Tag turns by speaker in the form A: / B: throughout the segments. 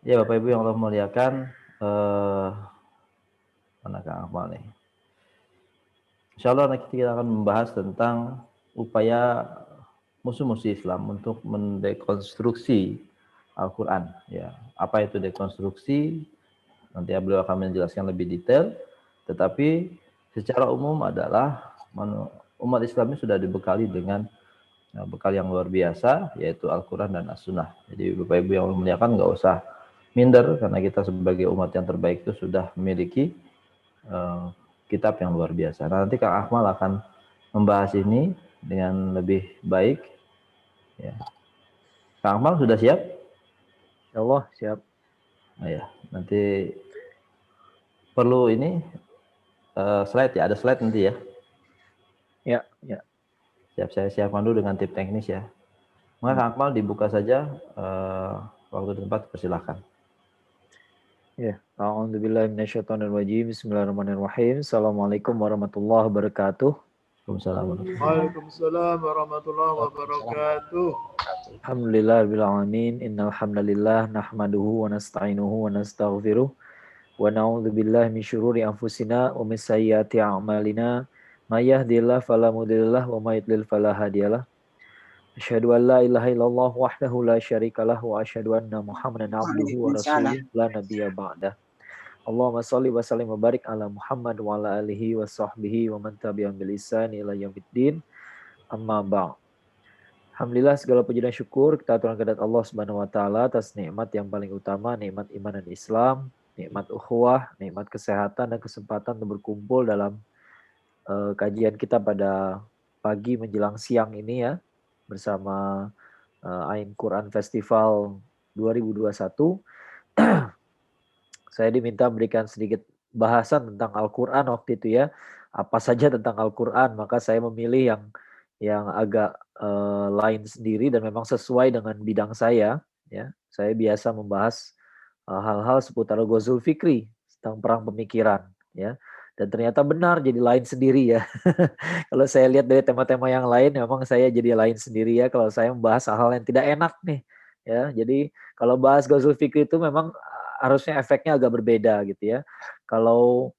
A: Ya Bapak Ibu yang Allah muliakan, eh mana Kang Akmal nih? Insyaallah nanti kita akan membahas tentang upaya musuh-musuh Islam untuk mendekonstruksi Al-Quran. Ya, apa itu dekonstruksi? Nanti beliau akan menjelaskan lebih detail. Tetapi secara umum adalah umat Islam ini sudah dibekali dengan bekal yang luar biasa, yaitu Al-Quran dan As-Sunnah. Jadi Bapak Ibu yang memuliakan nggak usah minder, karena kita sebagai umat yang terbaik itu sudah memiliki uh, kitab yang luar biasa. Nah, nanti Kang Akmal akan membahas ini dengan lebih baik. Ya. Kang Akmal sudah siap?
B: Ya Allah, siap.
A: Nah, ya, nanti perlu ini slide ya, ada slide nanti ya.
B: Ya, ya.
A: Siap, saya siapkan dulu dengan tip teknis ya. Maka Kang Akmal dibuka saja waktu dan tempat, persilahkan.
B: Ya. A'udzubillahi minasyaitonirrajim. Bismillahirrahmanirrahim. Assalamualaikum warahmatullahi wabarakatuh.
C: Waalaikumsalam warahmatullahi wabarakatuh.
B: Alhamdulillahirabbil alamin. Innal hamdalillah nahmaduhu wa nasta'inuhu wa nastaghfiruh wa na'udzubillahi min syururi anfusina wa min sayyiati a'malina. May yahdihillahu fala mudhillalah wa may yudlil fala hadiyalah. Asyhadu an la ilaha illallah wahdahu la syarikalah wa asyhadu anna Muhammadan abduhu wa rasuluh la nabiyya ba'dah. Allahumma shalli wa sallim wa barik ala Muhammad wa ala alihi wa sahbihi wa man tabi'ahum bil ihsan ila yaumiddin. Amma ba'd. Alhamdulillah segala puji dan syukur kita aturkan kepada Allah Subhanahu wa taala atas nikmat yang paling utama, nikmat iman dan Islam, nikmat ukhuwah, nikmat kesehatan dan kesempatan untuk berkumpul dalam kajian kita pada pagi menjelang siang ini ya bersama Ain Quran Festival 2021. Saya diminta memberikan sedikit bahasan tentang Al-Quran waktu itu ya. Apa saja tentang Al-Quran, maka saya memilih yang agak lain sendiri dan memang sesuai dengan bidang saya. Ya, saya biasa membahas hal-hal seputar Ghazul Fikri tentang perang pemikiran. Ya, dan ternyata benar jadi lain sendiri ya. Kalau saya lihat dari tema-tema yang lain, memang saya jadi lain sendiri ya. Kalau saya membahas hal-hal yang tidak enak nih, ya. Jadi kalau bahas Ghazul Fikri itu memang harusnya efeknya agak berbeda gitu ya. Kalau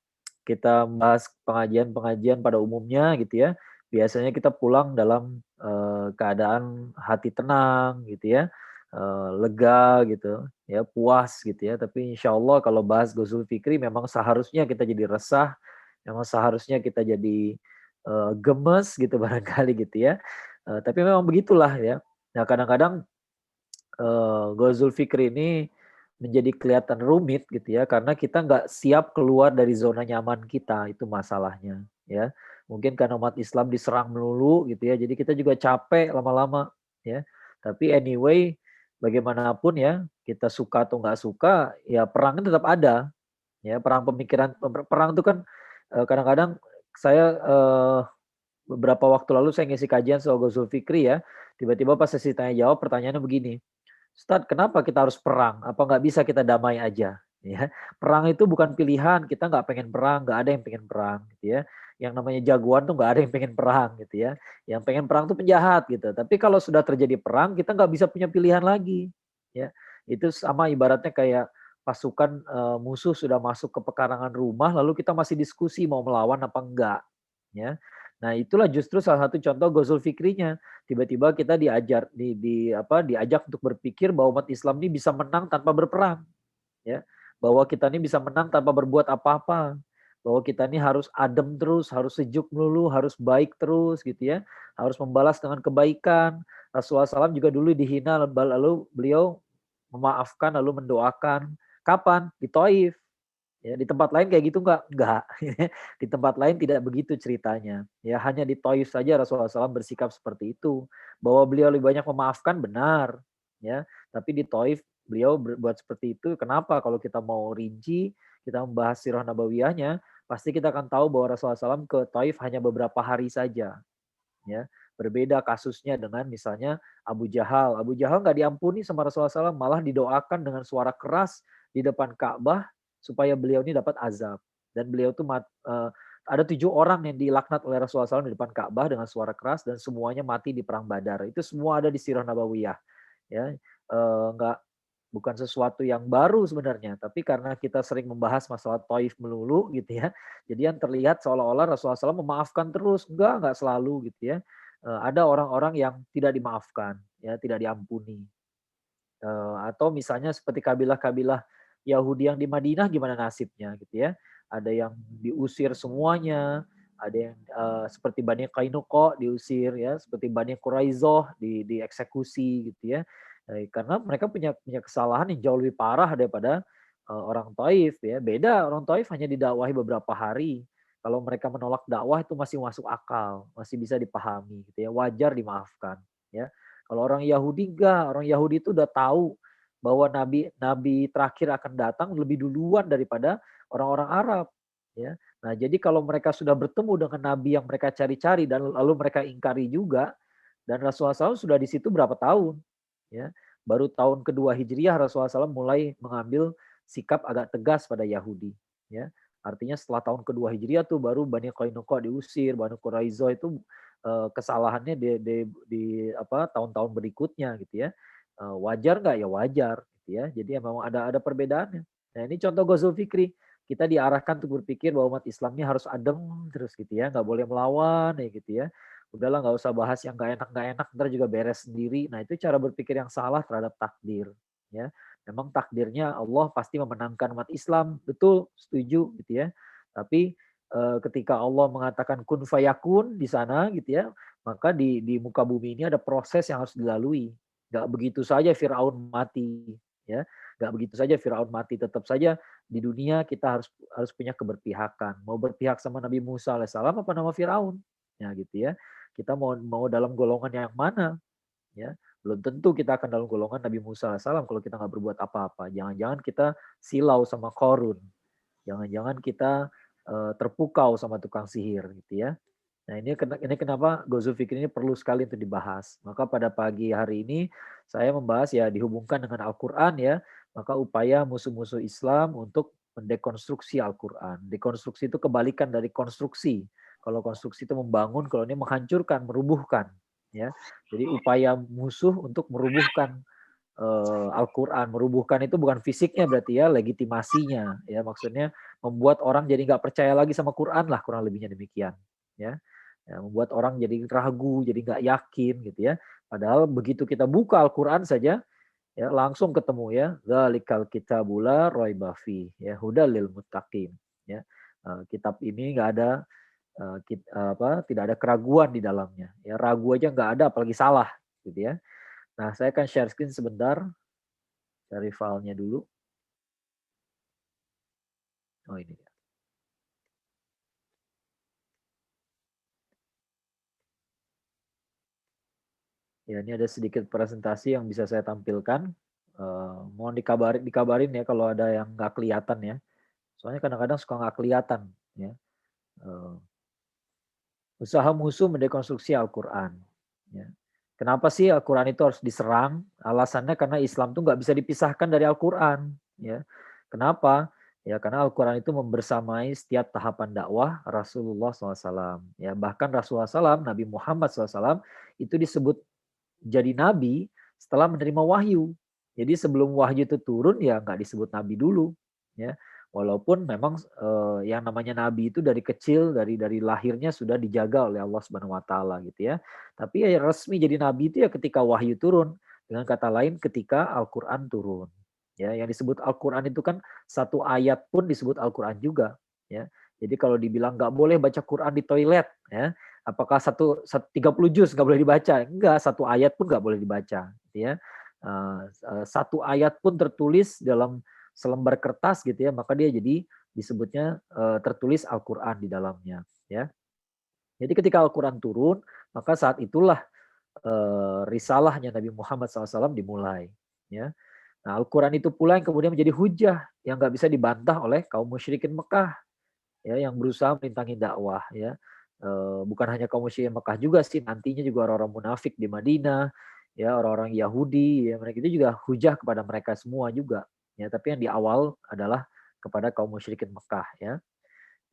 B: kita bahas pengajian-pengajian pada umumnya gitu ya, biasanya kita pulang dalam keadaan hati tenang gitu ya, lega gitu ya, puas gitu ya. Tapi insya Allah kalau bahas Ghazul Fikri memang seharusnya kita jadi resah, memang seharusnya kita jadi gemes gitu barangkali gitu ya. Tapi memang begitulah ya. Nah kadang-kadang Ghazul Fikri ini menjadi kelihatan rumit gitu ya karena kita nggak siap keluar dari zona nyaman kita, itu masalahnya ya. Mungkin karena umat Islam diserang melulu gitu ya, jadi kita juga capek lama-lama ya. Tapi anyway, bagaimanapun ya, kita suka atau nggak suka, ya perang itu tetap ada ya. Perang pemikiran, perang itu kan kadang-kadang saya beberapa waktu lalu saya ngisi kajian soal Ghazul Fikri ya, tiba-tiba pas sesi tanya jawab pertanyaannya begini, Ustadz, kenapa kita harus perang? Apa nggak bisa kita damai aja? Ya, perang itu bukan pilihan. Kita nggak pengen perang, nggak ada yang pengen perang, gitu ya. Yang namanya jagoan tuh nggak ada yang pengen perang, gitu ya. Yang pengen perang tuh penjahat, gitu. Tapi kalau sudah terjadi perang, kita nggak bisa punya pilihan lagi, ya. Itu sama ibaratnya kayak pasukan musuh sudah masuk ke pekarangan rumah, lalu kita masih diskusi mau melawan apa enggak, ya. Nah, itulah justru salah satu contoh Ghazul Fikrinya. Tiba-tiba kita diajak untuk berpikir bahwa umat Islam ini bisa menang tanpa berperang, ya. Bahwa kita ini bisa menang tanpa berbuat apa-apa. Bahwa kita ini harus adem terus, harus sejuk melulu, harus baik terus gitu ya. Harus membalas dengan kebaikan. Rasulullah SAW juga dulu dihina lalu beliau memaafkan lalu mendoakan. Kapan? Di Taif. Ya, di tempat lain kayak gitu enggak. Di tempat lain tidak begitu ceritanya. Ya, hanya di Taif saja Rasulullah SAW bersikap seperti itu. Bahwa beliau lebih banyak memaafkan benar, ya. Tapi di Taif beliau berbuat seperti itu. Kenapa? Kalau kita mau rinci, kita membahas sirah nabawiyahnya, pasti kita akan tahu bahwa Rasulullah SAW ke Taif hanya beberapa hari saja. Ya, berbeda kasusnya dengan misalnya Abu Jahal. Abu Jahal nggak diampuni sama Rasulullah SAW, malah didoakan dengan suara keras di depan Ka'bah supaya beliau ini dapat azab. Dan beliau tuh ada 7 orang yang dilaknat oleh Rasulullah SAW di depan Ka'bah dengan suara keras dan semuanya mati di perang Badar. Itu semua ada di Sirah Nabawiyah. Ya, nggak bukan sesuatu yang baru sebenarnya, tapi karena kita sering membahas masalah Taif melulu gitu ya, jadi yang terlihat seolah-olah Rasulullah SAW memaafkan terus, enggak selalu gitu ya. Ada orang-orang yang tidak dimaafkan, ya tidak diampuni. Atau misalnya seperti kabilah-kabilah Yahudi yang di Madinah gimana nasibnya gitu ya. Ada yang diusir semuanya, ada yang seperti Bani Qainuqa diusir ya, seperti Bani Quraizoh dieksekusi gitu ya. Karena mereka punya kesalahan yang jauh lebih parah daripada orang Taif ya. Beda, orang Taif hanya didakwahi beberapa hari. Kalau mereka menolak dakwah itu masih masuk akal, masih bisa dipahami gitu ya, wajar dimaafkan ya. Kalau orang Yahudi enggak, orang Yahudi itu udah tahu bahwa nabi terakhir akan datang lebih duluan daripada orang-orang Arab ya. Nah, jadi kalau mereka sudah bertemu dengan nabi yang mereka cari-cari dan lalu mereka ingkari juga, dan Rasulullah SAW sudah di situ berapa tahun ya. Baru tahun kedua Hijriah Rasulullah SAW mulai mengambil sikap agak tegas pada Yahudi ya. Artinya setelah tahun kedua Hijriah tuh baru Bani Qainuqa diusir, Bani Quraizoh itu kesalahannya di apa tahun-tahun berikutnya gitu ya. Wajar nggak? Ya wajar gitu ya. Jadi memang ada perbedaannya. Nah, ini contoh Ghazul Fikri. Kita diarahkan untuk berpikir bahwa umat Islam ini harus adem terus gitu ya, nggak boleh melawan ya gitu ya. Udahlah nggak usah bahas yang nggak enak, ntar juga beres sendiri. Nah, itu cara berpikir yang salah terhadap takdir ya. Memang takdirnya Allah pasti memenangkan umat Islam, betul, setuju gitu ya. Tapi ketika Allah mengatakan kun fayakun di sana gitu ya, maka di muka bumi ini ada proses yang harus dilalui. Gak begitu saja Firaun mati ya, gak begitu saja Firaun mati. Tetap saja di dunia kita harus punya keberpihakan. Mau berpihak sama Nabi Musa alaihissalam apa nama Firaun? Ya gitu ya. Kita mau dalam golongan yang mana? Ya, belum tentu kita akan dalam golongan Nabi Musa alaihissalam kalau kita nggak berbuat apa-apa. Jangan-jangan kita silau sama Korun. Jangan-jangan kita terpukau sama tukang sihir gitu ya. Nah, ini kenapa Ghazul Fikri ini perlu sekali untuk dibahas. Maka pada pagi hari ini saya membahas ya dihubungkan dengan Al-Qur'an ya. Maka upaya musuh-musuh Islam untuk mendekonstruksi Al-Qur'an. Dekonstruksi itu kebalikan dari konstruksi. Kalau konstruksi itu membangun, kalau ini menghancurkan, merubuhkan ya. Jadi upaya musuh untuk merubuhkan Al-Quran. Merubuhkan itu bukan fisiknya berarti ya, legitimasinya ya, maksudnya membuat orang jadi nggak percaya lagi sama Quran lah, kurang lebihnya demikian ya. Membuat orang jadi ragu, jadi nggak yakin gitu ya. Padahal begitu kita buka Al-Quran saja ya, langsung ketemu ya, dzalikal kitabul la raiba fi ya, hudal lil muttaqin ya. Kitab ini nggak ada tidak ada keraguan di dalamnya ya, ragu aja nggak ada apalagi salah gitu ya. Nah, saya akan share screen sebentar, cari filenya dulu. Oh, ini dia. Ya, ini ada sedikit presentasi yang bisa saya tampilkan. Mohon dikabarin ya kalau ada yang nggak kelihatan ya. Soalnya kadang-kadang suka nggak kelihatan ya. Usaha musuh mendekonstruksi Al-Quran. Ya. Kenapa sih Al-Quran itu harus diserang? Alasannya karena Islam itu nggak bisa dipisahkan dari Al-Quran. Ya. Kenapa? Ya, karena Al-Quran itu membersamai setiap tahapan dakwah Rasulullah SAW. Ya, bahkan Rasulullah SAW, Nabi Muhammad SAW itu disebut jadi nabi setelah menerima wahyu. Jadi sebelum wahyu itu turun ya nggak disebut nabi dulu. Ya, walaupun memang yang namanya nabi itu dari kecil, dari lahirnya sudah dijaga oleh Allah Subhanahu Wa Taala gitu ya. Tapi ya resmi jadi nabi itu ya ketika wahyu turun. Dengan kata lain ketika Al-Quran turun. Ya, yang disebut Al-Quran itu kan satu ayat pun disebut Al-Quran juga. Ya, jadi kalau dibilang nggak boleh baca Quran di toilet, ya, apakah 30 juz nggak boleh dibaca? Enggak, satu ayat pun nggak boleh dibaca. Ya, satu ayat pun tertulis dalam selembar kertas gitu ya, maka dia jadi disebutnya tertulis Al-Quran di dalamnya. Ya, jadi ketika Al-Quran turun, maka saat itulah risalahnya Nabi Muhammad SAW dimulai. Ya. Nah, Al-Quran itu pula yang kemudian menjadi hujah yang nggak bisa dibantah oleh kaum musyrikin Mekah ya, yang berusaha merintangi dakwah ya. Bukan hanya kaum musyrikin Mekah juga sih, nantinya juga orang-orang munafik di Madinah ya, orang-orang Yahudi ya, mereka itu juga hujah kepada mereka semua juga ya, tapi yang di awal adalah kepada kaum musyrikin Mekah ya.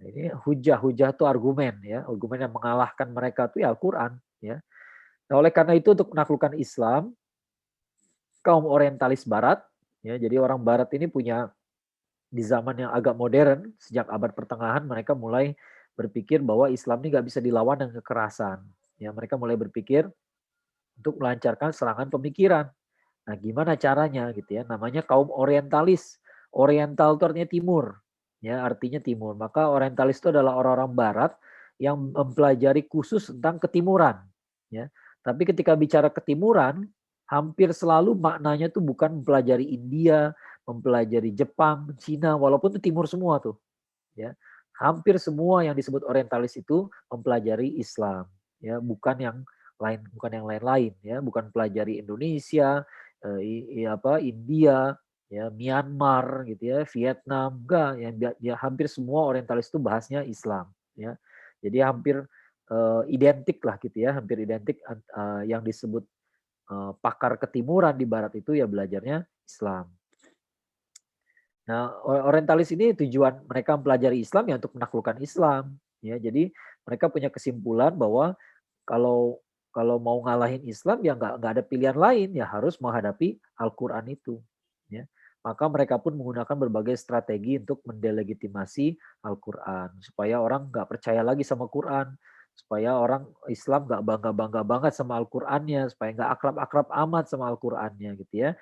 B: Nah, ini hujah itu argumen ya, argumen yang mengalahkan mereka itu ya Al-Quran ya. Nah, oleh karena itu untuk menaklukkan Islam, kaum orientalis barat Ya, jadi orang Barat ini punya di zaman yang agak modern, sejak abad pertengahan mereka mulai berpikir bahwa Islam ini nggak bisa dilawan dengan kekerasan. Ya, mereka mulai berpikir untuk melancarkan serangan pemikiran. Nah, gimana caranya gitu ya? Namanya kaum orientalis. Oriental itu artinya timur. Ya, artinya timur. Maka orientalis itu adalah orang-orang barat yang mempelajari khusus tentang ketimuran, ya. Tapi ketika bicara ketimuran, hampir selalu maknanya itu bukan mempelajari India, mempelajari Jepang, Cina, walaupun itu timur semua tuh, ya. Hampir semua yang disebut orientalis itu mempelajari Islam, ya, bukan yang lain-lain, ya, bukan pelajari Indonesia, India, ya, Myanmar gitu ya, Vietnam, enggak, ya hampir semua orientalis itu bahasnya Islam, ya. Jadi hampir identik lah gitu ya, hampir identik yang disebut pakar ketimuran di barat itu ya belajarnya Islam. Nah, orientalis ini tujuan mereka mempelajari Islam ya untuk menaklukkan Islam, ya. Jadi mereka punya kesimpulan bahwa kalau kalau mau ngalahin Islam ya nggak ada pilihan lain, ya harus menghadapi Al-Quran itu, ya. Maka mereka pun menggunakan berbagai strategi untuk mendelegitimasi Al-Quran supaya orang nggak percaya lagi sama Quran, supaya orang Islam nggak bangga-bangga banget sama Al-Qurannya, supaya nggak akrab-akrab amat sama Al-Qurannya gitu ya.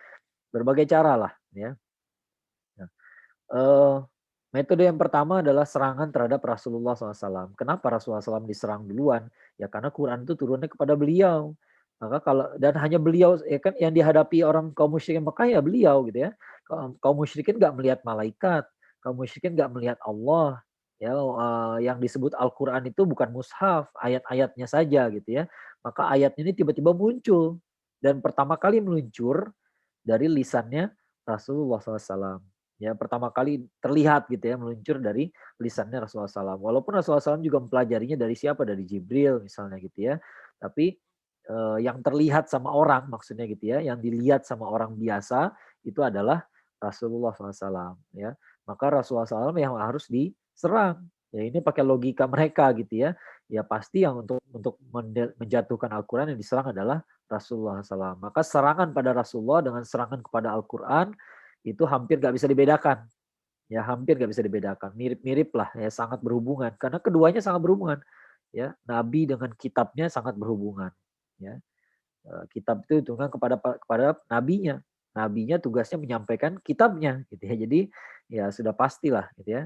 B: Berbagai cara lah, ya. Nah, metode yang pertama adalah serangan terhadap Rasulullah SAW. Kenapa Rasulullah SAW diserang duluan? Ya karena Quran itu turunnya kepada beliau. Maka kalau dan hanya beliau ya kan yang dihadapi orang kaum musyrikin Mekah ya beliau gitu ya. Kaum musyrikin nggak melihat malaikat, kaum musyrikin nggak melihat Allah. Ya yang disebut Al-Quran itu bukan mushaf, ayat-ayatnya saja gitu ya. Maka ayat ini tiba-tiba muncul dan pertama kali meluncur dari lisannya Rasulullah SAW. Ya, pertama kali terlihat gitu ya, meluncur dari lisannya Rasulullah SAW. Walaupun Rasulullah SAW juga mempelajarinya dari siapa? Dari Jibril misalnya gitu ya. Tapi yang terlihat sama orang maksudnya gitu ya, yang dilihat sama orang biasa itu adalah Rasulullah SAW. Ya, maka Rasulullah SAW yang harus diserang. Ya ini pakai logika mereka gitu ya. Ya pasti yang untuk menjatuhkan Al-Quran yang diserang adalah Rasulullah SAW. Maka serangan pada Rasulullah dengan serangan kepada Al-Quran itu hampir gak bisa dibedakan. Ya hampir gak bisa dibedakan. Mirip-mirip lah ya, sangat berhubungan. Karena keduanya sangat berhubungan. Ya, Nabi dengan kitabnya sangat berhubungan. Ya, kitab itu dihitungkan kepada nabinya. Nabinya tugasnya menyampaikan kitabnya gitu ya. Jadi ya sudah pastilah gitu ya.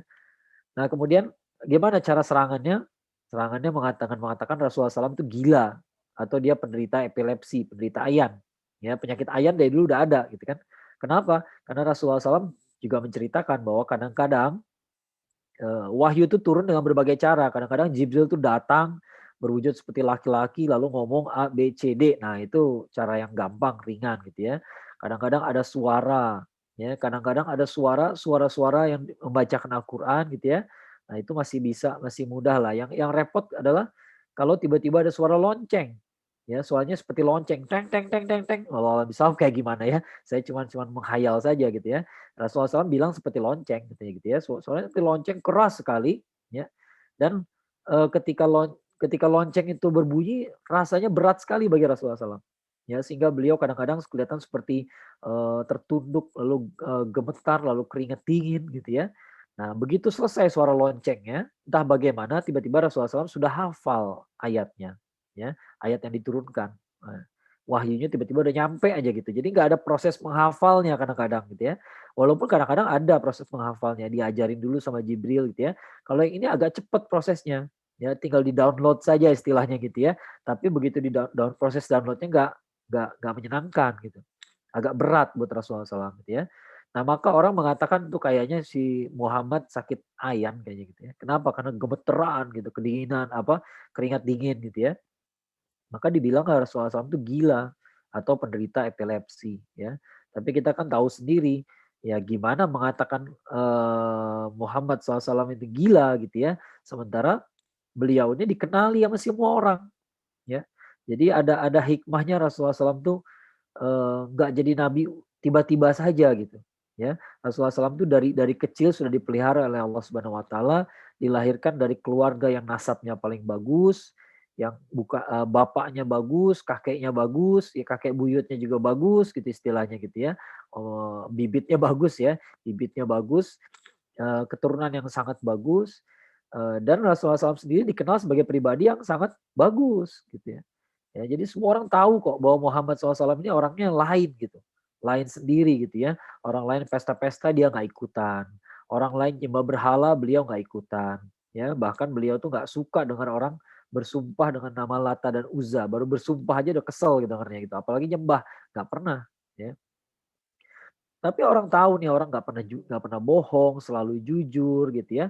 B: Nah, kemudian gimana cara serangannya? Serangannya mengatakan Rasulullah SAW itu gila atau dia penderita epilepsi, penderita ayan. Ya, penyakit ayan dari dulu udah ada gitu kan. Kenapa? Karena Rasulullah SAW juga menceritakan bahwa kadang-kadang wahyu itu turun dengan berbagai cara. Kadang-kadang Jibril itu datang berwujud seperti laki-laki lalu ngomong A, B, C, D. Nah, itu cara yang gampang, ringan gitu ya. Kadang-kadang ada suara, ya. Kadang-kadang ada suara-suara yang membacakan Al-Quran gitu ya. Nah, itu masih bisa, masih mudah lah. Yang repot adalah kalau tiba-tiba ada suara lonceng. Ya, suaranya seperti lonceng, teng teng teng teng teng. Walau misal kayak gimana ya? Saya cuman menghayal saja gitu ya. Rasulullah SAW bilang seperti lonceng gitu ya. Soalnya seperti lonceng keras sekali ya. Dan ketika lonceng itu berbunyi rasanya berat sekali bagi Rasulullah SAW. Ya, sehingga beliau kadang-kadang kelihatan seperti tertunduk lalu gemetar lalu keringat dingin gitu ya. Nah, begitu selesai suara loncengnya, entah bagaimana tiba-tiba Rasulullah SAW sudah hafal ayatnya, ya, ayat yang diturunkan. Nah, wahyunya tiba-tiba udah nyampe aja gitu. Jadi nggak ada proses menghafalnya kadang-kadang gitu ya. Walaupun kadang-kadang ada proses menghafalnya, diajarin dulu sama Jibril gitu ya. Kalau yang ini agak cepat prosesnya, ya tinggal di-download saja istilahnya gitu ya. Tapi begitu di proses downloadnya nggak menyenangkan gitu. Agak berat buat Rasulullah SAW gitu ya. Nah, maka orang mengatakan tuh kayaknya si Muhammad sakit ayan kayaknya gitu ya. Kenapa? Karena gemeteran gitu, kedinginan keringat dingin gitu ya. Maka dibilang Rasulullah SAW itu gila atau penderita epilepsi ya. Tapi kita kan tahu sendiri ya gimana mengatakan Muhammad SAW itu gila gitu ya. Sementara beliau ini dikenali sama semua orang ya. Jadi ada hikmahnya Rasulullah SAW tuh nggak jadi nabi tiba-tiba saja gitu ya. Rasulullah SAW itu dari kecil sudah dipelihara oleh Allah Subhanahu Wa Taala, dilahirkan dari keluarga yang nasabnya paling bagus, yang bapaknya bagus, kakeknya bagus, ya kakek buyutnya juga bagus gitu istilahnya gitu ya. bibitnya bagus ya, bibitnya bagus, keturunan yang sangat bagus, dan Rasulullah SAW sendiri dikenal sebagai pribadi yang sangat bagus gitu ya. Ya, jadi semua orang tahu kok bahwa Muhammad SAW ini orangnya lain gitu, lain sendiri gitu ya. Orang lain pesta-pesta dia nggak ikutan, orang lain nyembah berhala beliau nggak ikutan. Ya, bahkan beliau tuh nggak suka dengar orang bersumpah dengan nama Lata dan Uzza, baru bersumpah aja udah kesel gitu dengarnya gitu, apalagi nyembah, nggak pernah. Ya. Tapi orang tahu nih orang nggak pernah bohong, selalu jujur gitu ya.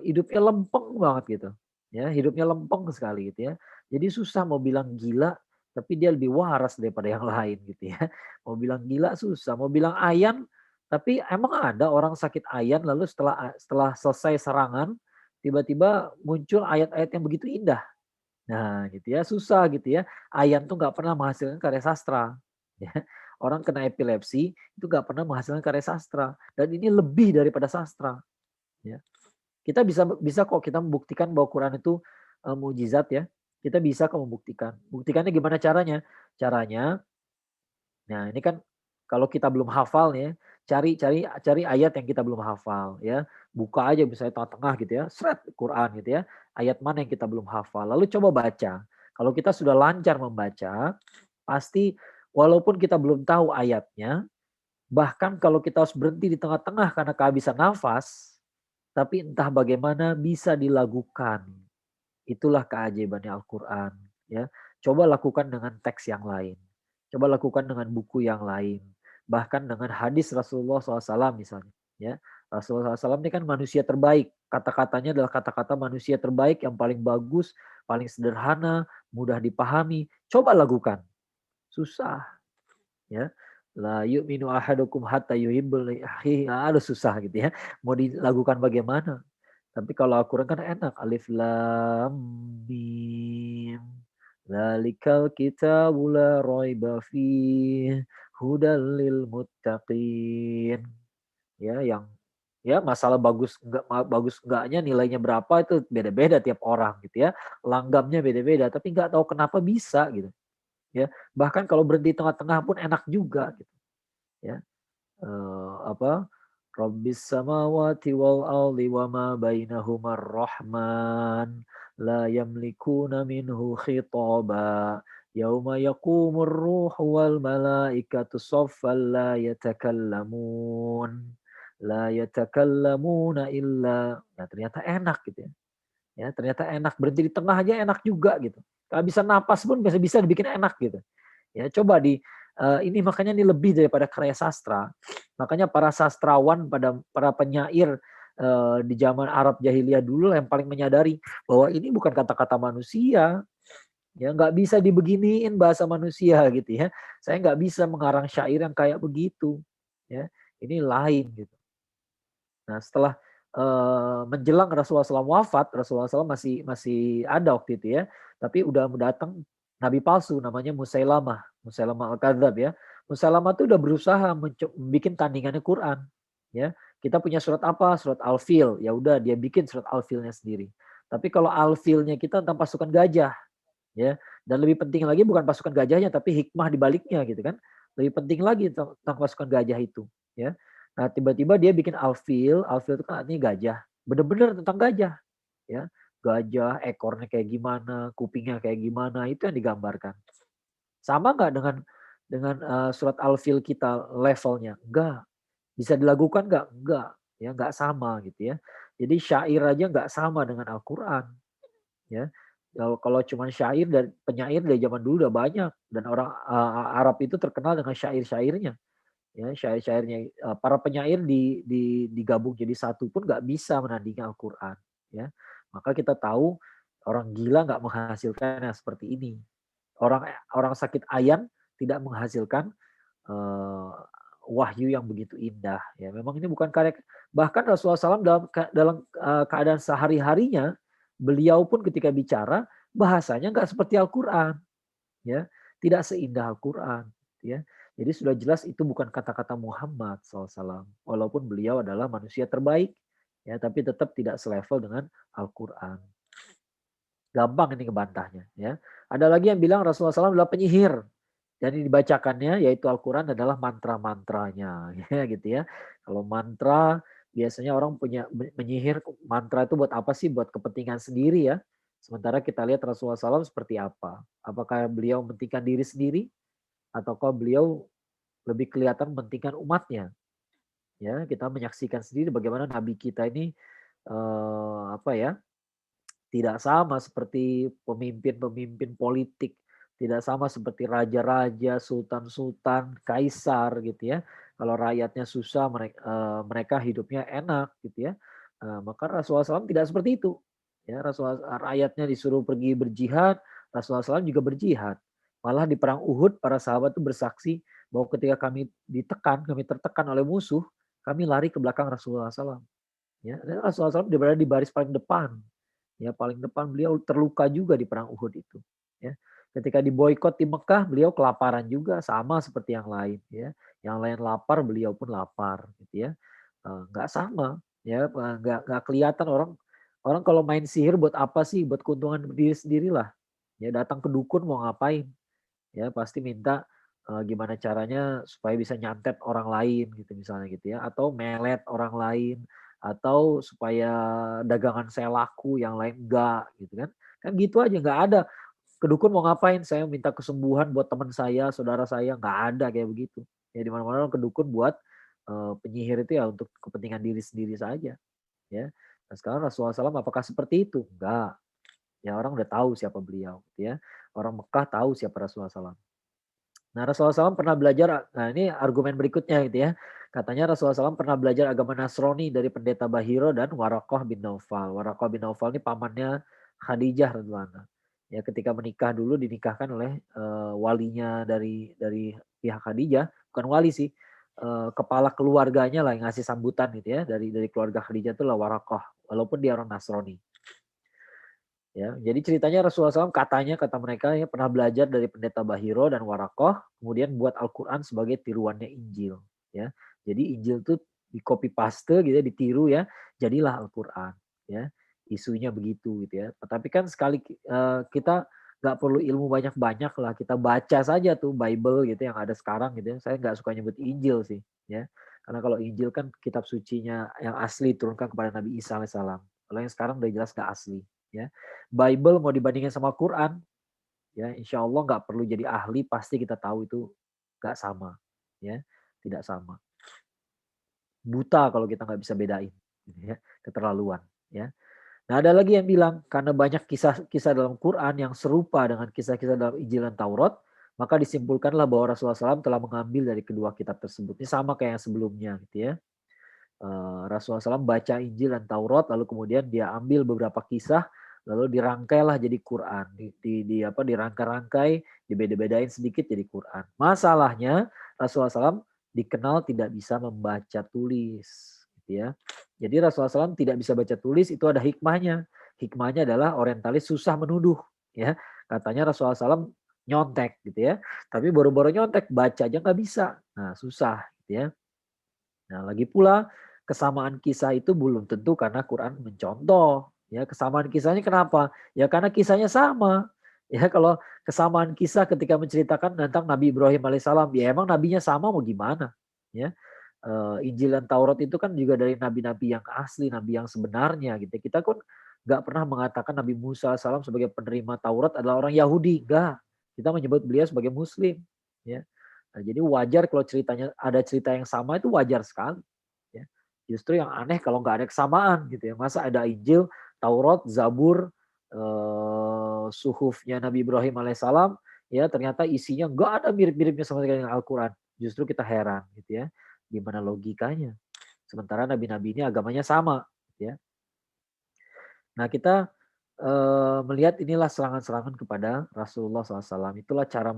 B: Hidupnya lempeng banget gitu. Ya, hidupnya lempeng sekali gitu ya. Jadi susah mau bilang gila, tapi dia lebih waras daripada yang lain gitu ya. Mau bilang gila susah, mau bilang ayan, tapi emang ada orang sakit ayan lalu setelah selesai serangan tiba-tiba muncul ayat-ayat yang begitu indah. Nah, gitu ya, susah gitu ya. Ayan tuh nggak pernah menghasilkan karya sastra. Ya. Orang kena epilepsi itu nggak pernah menghasilkan karya sastra. Dan ini lebih daripada sastra. Ya. Kita bisa kok kita membuktikan bahwa Quran itu mukjizat ya. Kita bisa kok membuktikan. Buktikannya gimana caranya? Caranya, nah ini kan kalau kita belum hafal nih ya, cari ayat yang kita belum hafal ya. Buka aja misalnya tengah-tengah gitu ya, seret Quran gitu ya. Ayat mana yang kita belum hafal. Lalu coba baca. Kalau kita sudah lancar membaca, pasti walaupun kita belum tahu ayatnya, bahkan kalau kita harus berhenti di tengah-tengah karena kehabisan nafas, tapi entah bagaimana bisa dilakukan. Itulah keajaibannya Al-Quran. Ya. Coba lakukan dengan teks yang lain. Coba lakukan dengan buku yang lain. Bahkan dengan hadis Rasulullah SAW misalnya. Ya. Rasulullah SAW ini kan manusia terbaik. Kata-katanya adalah kata-kata manusia terbaik yang paling bagus, paling sederhana, mudah dipahami. Coba lakukan. Susah. Ya. La yu'minu ahadukum hatta yuhibbul li akhihi. Aduh susah gitu ya. Mau dilakukan bagaimana? Tapi kalau Al-Quran kan enak. Alif lam mim. Dzalikal kitabu la raiba fih. Hudal lil muttaqin. Ya, yang ya masalah bagus enggaknya nilainya berapa itu beda-beda tiap orang gitu ya. Langgamnya beda-beda tapi nggak tahu kenapa bisa gitu. Ya, bahkan kalau berhenti tengah-tengah pun enak juga gitu. Ya. Apa? Rabbis samawati wal ardi wa ma bainahuma rahman la yamlikuna minhu khitaba yauma yaqumur ruhu wal malaikatu saffan la yatakallamuna illa ya ternyata enak gitu ya. Ya, ternyata enak berhenti di tengah aja enak juga gitu. Kehabisan napas pun bisa dibikin enak gitu. Ya, coba ini makanya ini lebih daripada karya sastra. Makanya para sastrawan para penyair di zaman Arab jahiliyah dulu yang paling menyadari bahwa ini bukan kata-kata manusia. Ya, nggak bisa dibeginiin bahasa manusia gitu ya. Saya nggak bisa mengarang syair yang kayak begitu. Ya, ini lain gitu. Nah, setelah menjelang Rasulullah SAW wafat, Rasulullah SAW masih ada waktu itu ya. Tapi udah datang nabi palsu namanya Musailamah Al-Kadzab ya. Musailamah tuh udah berusaha bikin tandingannya Quran ya. Kita punya surat apa? Surat Al-Fil. Ya udah dia bikin surat Al-Filnya sendiri. Tapi kalau Al-Filnya kita tentang pasukan gajah ya. Dan lebih penting lagi bukan pasukan gajahnya tapi hikmah di baliknya gitu kan. Lebih penting lagi tentang pasukan gajah itu ya. Nah, tiba-tiba dia bikin Al-Fil itu kan artinya gajah. Bener-bener tentang gajah ya. Gajah, ekornya kayak gimana, kupingnya kayak gimana, itu yang digambarkan. Sama nggak dengan surat Al-Fil kita levelnya? Enggak. Bisa dilakukan nggak? Enggak. Ya, nggak sama gitu ya. Jadi syair aja nggak sama dengan Al-Quran. Ya. Kalau cuma syair dan penyair dari zaman dulu udah banyak. Dan orang Arab itu terkenal dengan syair-syairnya. Ya, syair-syairnya para penyair digabung jadi satu pun nggak bisa menandingi Al-Quran. Ya. Maka kita tahu orang gila nggak menghasilkan yang seperti ini. Orang orang sakit ayan tidak menghasilkan uh, wahyu yang begitu indah. Ya, memang ini bukan karya. Bahkan Rasulullah SAW dalam keadaan sehari-harinya, beliau pun ketika bicara bahasanya nggak seperti Al-Quran. Ya, tidak seindah Al-Quran. Ya. Jadi sudah jelas itu bukan kata-kata Muhammad SAW. Walaupun beliau adalah manusia terbaik, ya, tapi tetap tidak selevel dengan Al-Quran. Gampang ini ngebantahnya. Ya. Ada lagi yang bilang Rasulullah SAW adalah penyihir. Dan yang dibacakannya yaitu Al-Quran adalah mantra-mantranya, ya gitu ya. Kalau mantra biasanya orang punya menyihir mantra itu buat apa sih? Buat kepentingan sendiri ya. Sementara kita lihat Rasulullah SAW seperti apa? Apakah beliau mementingkan diri sendiri ataukah beliau lebih kelihatan mementingkan umatnya? Ya, kita menyaksikan sendiri bagaimana Nabi kita ini apa ya? Tidak sama seperti pemimpin-pemimpin politik, tidak sama seperti raja-raja, sultan-sultan, kaisar gitu ya. Kalau rakyatnya susah mereka hidupnya enak gitu ya. Maka Rasulullah SAW tidak seperti itu. Ya, rakyatnya disuruh pergi berjihad, Rasulullah SAW juga berjihad. Malah di perang Uhud para sahabat itu bersaksi bahwa ketika kami tertekan oleh musuh, kami lari ke belakang Rasulullah SAW. Ya, dan Rasulullah SAW berada di baris paling depan. Ya, paling depan beliau terluka juga di perang Uhud itu. Ya, ketika diboikot di Mekah, beliau kelaparan juga sama seperti yang lain. Ya, yang lain lapar, beliau pun lapar. Gitu ya, nggak sama. Ya, nggak kelihatan orang. Orang kalau main sihir buat apa sih? Buat keuntungan diri sendirilah. Ya, datang ke dukun mau ngapain? Ya, pasti minta gimana caranya supaya bisa nyantet orang lain gitu misalnya gitu ya, atau melet orang lain, atau supaya dagangan saya laku yang lain enggak gitu kan. Kan gitu aja, nggak ada. Ke dukun mau ngapain? Saya minta kesembuhan buat teman saya, saudara saya, nggak ada kayak begitu. Ya di mana-mana orang ke dukun buat penyihir itu ya untuk kepentingan diri sendiri saja ya. Nah, sekarang Rasulullah SAW apakah seperti itu? Enggak. Ya orang udah tahu siapa beliau gitu ya. Orang Mekah tahu siapa Rasulullah SAW. Nah, Rasulullah SAW pernah belajar, nah ini argumen berikutnya gitu ya. Katanya Rasulullah SAW pernah belajar agama Nasrani dari pendeta Bahiro dan Warokoh bin Naufal. Warokoh bin Naufal ini pamannya Khadijah radhiyallahu anha. Ya, ketika menikah dulu dinikahkan oleh walinya dari pihak Khadijah, bukan wali sih, kepala keluarganya lah yang ngasih sambutan gitu ya, dari keluarga Khadijah itu lah Warokoh, walaupun dia orang Nasrani. Ya, jadi ceritanya Rasulullah SAW katanya kata mereka ya pernah belajar dari pendeta Bahiro dan Warakoh, kemudian buat Al-Quran sebagai tiruannya Injil. Ya, jadi Injil itu di copy paste gitu ya, ditiru ya, jadilah Al-Quran. Ya, isunya begitu gitu ya. Tapi kan sekali kita nggak perlu ilmu banyak-banyak lah, kita baca saja tuh Bible gitu yang ada sekarang gitu ya. Saya nggak suka nyebut Injil sih, ya, karena kalau Injil kan kitab sucinya yang asli turunkan kepada Nabi Isa alaihissalam. Kalau yang sekarang udah jelas nggak asli. Ya, Bible mau dibandingkan sama Quran, ya insya Allah nggak perlu jadi ahli, pasti kita tahu itu nggak sama, ya tidak sama. Buta kalau kita nggak bisa bedain, gitu ya, keterlaluan. Ya. Nah ada lagi yang bilang karena banyak kisah-kisah dalam Quran yang serupa dengan kisah-kisah dalam Injil dan Taurat, maka disimpulkanlah bahwa Rasulullah SAW telah mengambil dari kedua kitab tersebut. Ini sama kayak yang sebelumnya, gitu ya. Rasulullah SAW baca Injil dan Taurat, lalu kemudian dia ambil beberapa kisah, lalu dirangkailah jadi Quran, dirangkai-rangkai, dibeda-bedain sedikit jadi Quran. Masalahnya Rasulullah SAW dikenal tidak bisa membaca tulis, gitu ya. Jadi Rasulullah SAW tidak bisa baca tulis itu ada hikmahnya. Hikmahnya adalah orientalis susah menuduh, ya. Katanya Rasulullah SAW nyontek, gitu ya. Tapi baru-baru nyontek, baca aja nggak bisa. Nah susah, gitu ya. Nah lagi pula kesamaan kisah itu belum tentu karena Quran mencontoh. Ya, kesamaan kisahnya kenapa? Ya karena kisahnya sama. Ya kalau kesamaan kisah ketika menceritakan tentang Nabi Ibrahim alaihissalam, ya emang nabinya sama mau gimana? Ya, Injil dan Taurat itu kan juga dari nabi-nabi yang asli, nabi yang sebenarnya gitu. Kita kan nggak pernah mengatakan Nabi Musa alaihissalam sebagai penerima Taurat adalah orang Yahudi, enggak. Kita menyebut beliau sebagai Muslim. Ya, nah, jadi wajar kalau ceritanya ada cerita yang sama itu wajar sekali. Ya. Justru yang aneh kalau nggak ada kesamaan gitu ya. Masa ada Injil, Taurat, Zabur, suhufnya Nabi Ibrahim alaihissalam, ya ternyata isinya nggak ada mirip-miripnya sama sekali dengan Al-Quran. Justru kita heran gitu ya. Gimana logikanya? Sementara nabi-nabi ini agamanya sama. Gitu ya. Nah kita melihat inilah serangan-serangan kepada Rasulullah SAW. Itulah cara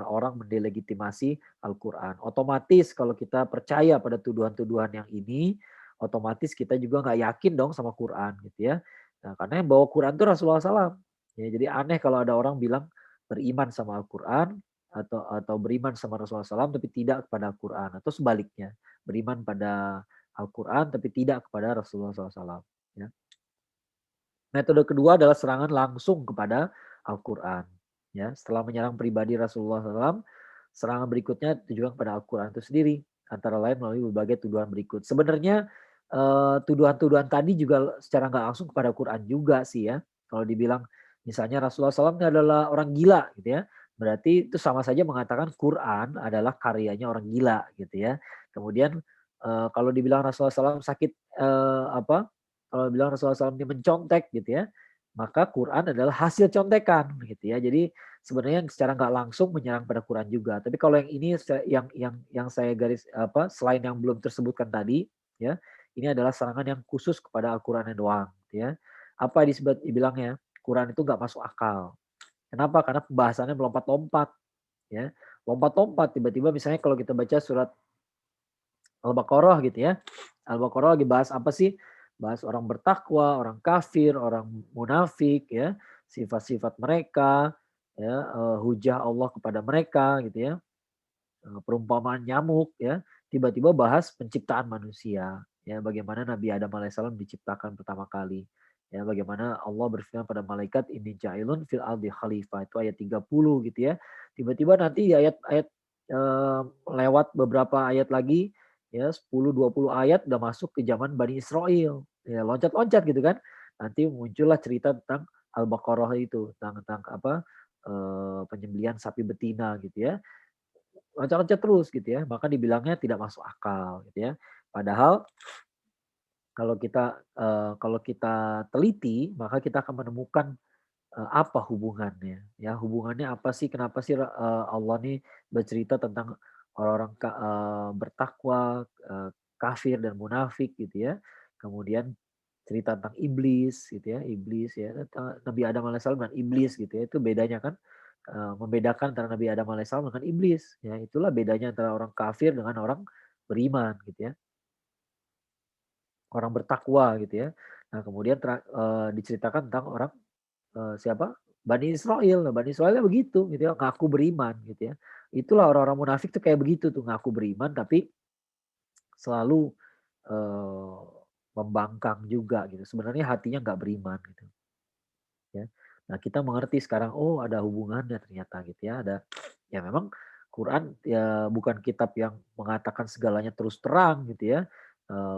B: orang mendelegitimasi Al-Quran. Otomatis kalau kita percaya pada tuduhan-tuduhan yang ini, otomatis kita juga nggak yakin dong sama Quran gitu ya. Nah, karena yang bawa Quran itu Rasulullah SAW. Ya, jadi aneh kalau ada orang bilang beriman sama Al-Quran atau beriman sama Rasulullah SAW tapi tidak kepada Al-Quran, atau sebaliknya beriman pada Al-Quran tapi tidak kepada Rasulullah SAW. Ya. Metode kedua adalah serangan langsung kepada Al-Quran. Ya, setelah menyerang pribadi Rasulullah SAW, serangan berikutnya ditujukan kepada Al-Quran itu sendiri, antara lain melalui berbagai tuduhan berikut. Sebenarnya tuduhan-tuduhan tadi juga secara nggak langsung kepada Quran juga sih ya. Kalau dibilang misalnya Rasulullah SAW ini adalah orang gila gitu ya, berarti itu sama saja mengatakan Quran adalah karyanya orang gila gitu ya. Kemudian kalau dibilang Rasulullah SAW sakit kalau bilang Rasulullah SAW ini mencontek gitu ya, maka Quran adalah hasil contekan gitu ya. Jadi sebenarnya secara nggak langsung menyerang pada Quran juga. Tapi kalau yang ini yang saya garis selain yang belum tersebutkan tadi ya, ini adalah serangan yang khusus kepada Al-Qur'annya doang gitu ya. Apa disebut dibilangnya? Quran itu nggak masuk akal. Kenapa? Karena pembahasannya melompat-lompat ya. Lompat-lompat tiba-tiba misalnya kalau kita baca surat Al-Baqarah gitu ya. Al-Baqarah lagi bahas apa sih? Bahas orang bertakwa, orang kafir, orang munafik ya, sifat-sifat mereka ya, hujah Allah kepada mereka gitu ya. Perumpamaan nyamuk ya, tiba-tiba bahas penciptaan manusia ya, bagaimana Nabi Adam alaihissalam diciptakan pertama kali. Ya, bagaimana Allah berfirman pada malaikat ini ja'ilun fil ardi khalifah, itu ayat 30 gitu ya. Tiba-tiba nanti di ayat-ayat lewat beberapa ayat lagi ya 10-20 ayat udah masuk ke zaman Bani Israel. Ya, loncat-loncat gitu kan. Nanti muncullah cerita tentang Al-Baqarah itu, tentang penyembelihan sapi betina gitu ya. Loncat-loncat terus gitu ya. Maka dibilangnya tidak masuk akal gitu ya. Padahal kalau kita teliti maka kita akan menemukan apa hubungannya ya, hubungannya apa sih, kenapa sih Allah nih bercerita tentang orang-orang bertakwa, kafir dan munafik gitu ya. Kemudian cerita tentang iblis gitu ya, iblis ya, Nabi Adam alaihissalam dan iblis gitu ya, itu bedanya kan, membedakan antara Nabi Adam alaihissalam dengan iblis ya, itulah bedanya antara orang kafir dengan orang beriman gitu ya, orang bertakwa gitu ya. Nah kemudian diceritakan tentang orang siapa? Bani Israel. Nah, Bani Israelnya begitu gitu ya, ngaku beriman gitu ya. Itulah orang-orang munafik tuh kayak begitu tuh, ngaku beriman tapi selalu eh, membangkang juga gitu. Sebenarnya hatinya nggak beriman gitu ya. Nah, kita mengerti sekarang oh ada hubungannya ternyata gitu ya. Ada ya memang Quran ya bukan kitab yang mengatakan segalanya terus terang gitu ya.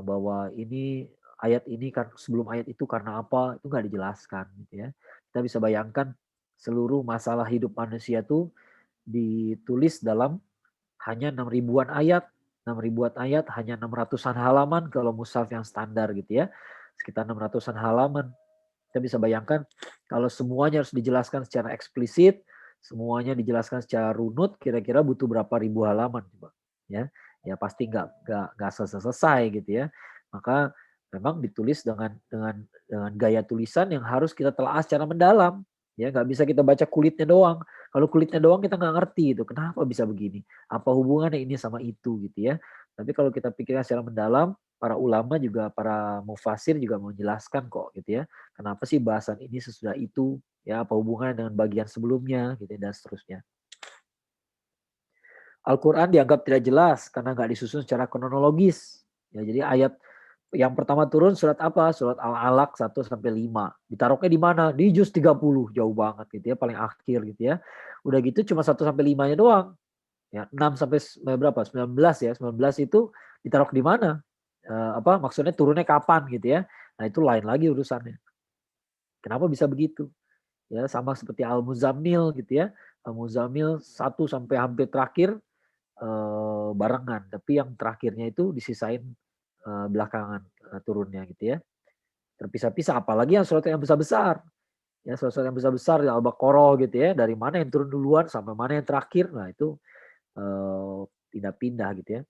B: Bahwa ini ayat ini kan sebelum ayat itu karena apa itu nggak dijelaskan gitu ya. Kita bisa bayangkan seluruh masalah hidup manusia tuh ditulis dalam hanya 6 ribuan ayat. 6 ribuan ayat hanya 600-an halaman kalau mushaf yang standar gitu ya. Sekitar 600-an halaman. Kita bisa bayangkan kalau semuanya harus dijelaskan secara eksplisit, semuanya dijelaskan secara runut, kira-kira butuh berapa ribu halaman coba ya. Ya pasti nggak selesai gitu ya. Maka memang ditulis dengan gaya tulisan yang harus kita telah secara mendalam. Ya nggak bisa kita baca kulitnya doang. Kalau kulitnya doang kita nggak ngerti itu kenapa bisa begini. Apa hubungannya ini sama itu gitu ya. Tapi kalau kita pikirkan secara mendalam, para ulama juga, para mufasir juga menjelaskan kok gitu ya. Kenapa sih bahasan ini sesudah itu, ya apa hubungannya dengan bagian sebelumnya gitu dan seterusnya. Al-Quran dianggap tidak jelas karena nggak disusun secara kronologis. Ya, jadi ayat yang pertama turun surat apa? Surat Al-Alaq 1-5. Ditaruhnya di mana? Di juz 30, jauh banget gitu ya, paling akhir gitu ya. Udah gitu cuma 1-5-nya doang. Ya, 6 sampai berapa? 19 ya. 19 itu ditaruh di mana? Maksudnya turunnya kapan gitu ya. Nah, itu lain lagi urusannya. Kenapa bisa begitu? Ya, sama seperti Al-Muzammil gitu ya. Al-Muzammil 1 sampai hampir terakhir barengan, tapi yang terakhirnya itu disisain belakangan turunnya gitu ya. Terpisah-pisah, apalagi yang surat yang besar-besar. Ya, surat-surat yang besar-besar ya Al-Baqarah gitu ya, dari mana yang turun duluan sampai mana yang terakhir. Nah, itu pindah-pindah gitu ya.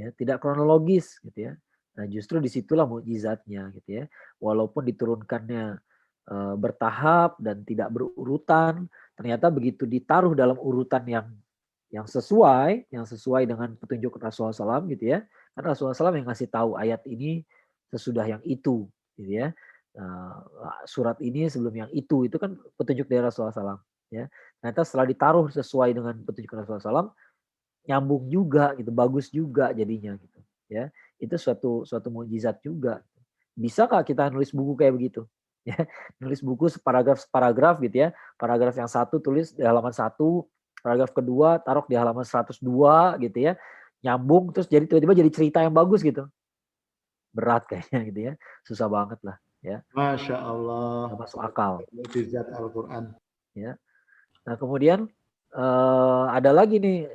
B: Ya, tidak kronologis gitu ya. Nah, justru disitulah mukjizatnya gitu ya. Walaupun diturunkannya bertahap dan tidak berurutan, ternyata begitu ditaruh dalam urutan yang sesuai dengan petunjuk Rasulullah SAW gitu ya. Karena Rasulullah SAW yang ngasih tahu ayat ini sesudah yang itu gitu ya. Surat ini sebelum yang itu kan petunjuk dari Rasulullah SAW ya. Ternyata setelah ditaruh sesuai dengan petunjuk Rasulullah SAW nyambung juga gitu, bagus juga jadinya gitu ya. Itu suatu mukjizat juga. Bisa nggak kita nulis buku kayak begitu? Ya, nulis buku separagraf gitu ya. Paragraf yang satu tulis di halaman 1, paragraf kedua taruh di halaman 102 gitu ya. Nyambung terus jadi tiba-tiba jadi cerita yang bagus gitu. Berat kayaknya gitu ya. Susah banget lah ya.
C: Masya Allah.
B: Nggak masuk akal
C: Mukjizat Al-Quran.
B: ya. Nah, kemudian ada lagi nih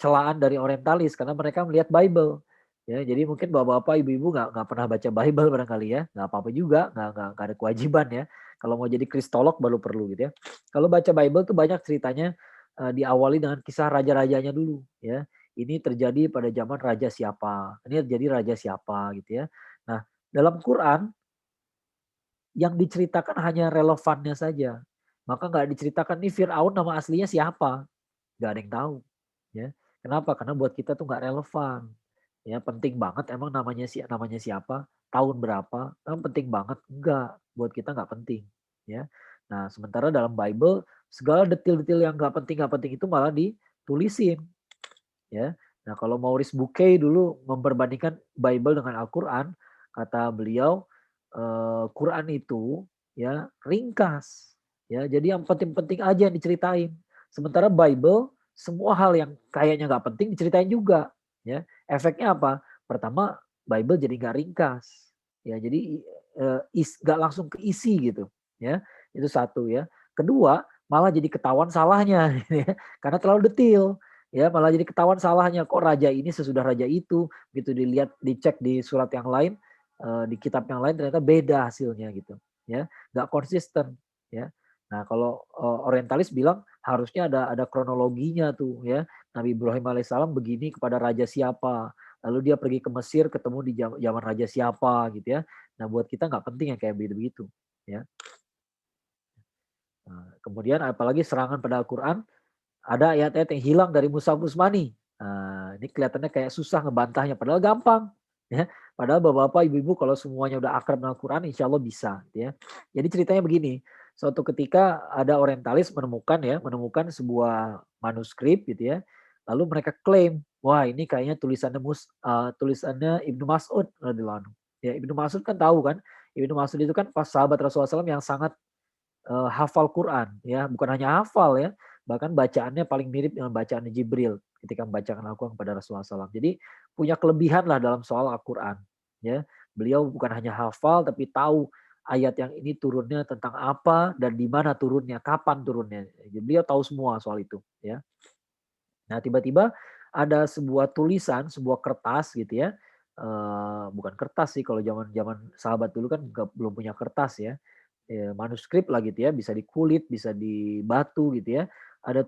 B: celaan dari orientalis karena mereka melihat Bible. Ya, jadi mungkin bapak-bapak, ibu-ibu nggak pernah baca Bible barangkali ya, nggak apa-apa juga, nggak ada kewajiban ya. Kalau mau jadi kristolog baru perlu gitu ya. Kalau baca Bible tuh banyak ceritanya diawali dengan kisah raja-rajanya dulu ya. Ini terjadi pada zaman raja siapa, ini terjadi raja siapa gitu ya. Nah, dalam Quran yang diceritakan hanya relevannya saja. Maka nggak diceritakan nih Fir'aun nama aslinya siapa, nggak ada yang tahu. Ya, kenapa? Karena buat kita tuh nggak relevan. Ya, penting banget emang namanya siapa, tahun berapa, emang penting banget? Enggak, buat kita nggak penting. Ya, nah sementara dalam Bible segala detil-detil yang nggak penting itu malah ditulisin. Ya, nah kalau Maurice Bucaille dulu memperbandingkan Bible dengan Al-Quran, kata beliau Quran itu ya ringkas, ya jadi yang penting-penting aja yang diceritain. Sementara Bible semua hal yang kayaknya nggak penting diceritain juga, ya. Efeknya apa? Pertama Bible jadi nggak ringkas, ya jadi nggak langsung keisi gitu, ya itu satu ya. Kedua malah jadi ketahuan salahnya, ya, karena terlalu detail. Ya malah jadi ketahuan salahnya, kok raja ini sesudah raja itu, gitu dilihat dicek di surat yang lain, di kitab yang lain ternyata beda hasilnya gitu ya, nggak konsisten ya. Nah kalau orientalis bilang harusnya ada kronologinya tuh ya, Nabi Ibrahim alaihissalam begini kepada raja siapa, lalu dia pergi ke Mesir ketemu di zaman raja siapa gitu ya. Nah buat kita nggak penting yang kayak begitu ya. Nah, kemudian apalagi serangan pada Al-Quran, ada ayat-ayat yang hilang dari Mushaf Utsmani. Nah, ini kelihatannya kayak susah ngebantahnya, padahal gampang. Ya, padahal bapak-bapak, ibu-ibu kalau semuanya udah akrab dengan Al-Quran, insya Allah bisa. Gitu ya. Jadi ceritanya begini, suatu ketika ada orientalis menemukan sebuah manuskrip gitu ya. Lalu mereka klaim, wah ini kayaknya tulisannya Ibnu Mas'ud radhiyallahu anhu. Ya, Ibnu Mas'ud kan tahu kan, Ibnu Mas'ud itu kan pas sahabat Rasulullah SAW yang sangat hafal Quran ya, bukan hanya hafal ya, bahkan bacaannya paling mirip dengan bacaan Jibril ketika membacakan Al-Quran kepada Rasulullah SAW. Jadi punya kelebihan lah dalam soal Al-Quran ya. Beliau bukan hanya hafal tapi tahu ayat yang ini turunnya tentang apa dan di mana turunnya, kapan turunnya. Jadi beliau tahu semua soal itu ya. Nah, tiba-tiba ada sebuah tulisan, sebuah kertas gitu ya. Bukan kertas sih, kalau zaman sahabat dulu kan belum punya kertas ya. Manuskrip lah gitu ya, bisa di kulit, bisa di batu gitu ya. Ada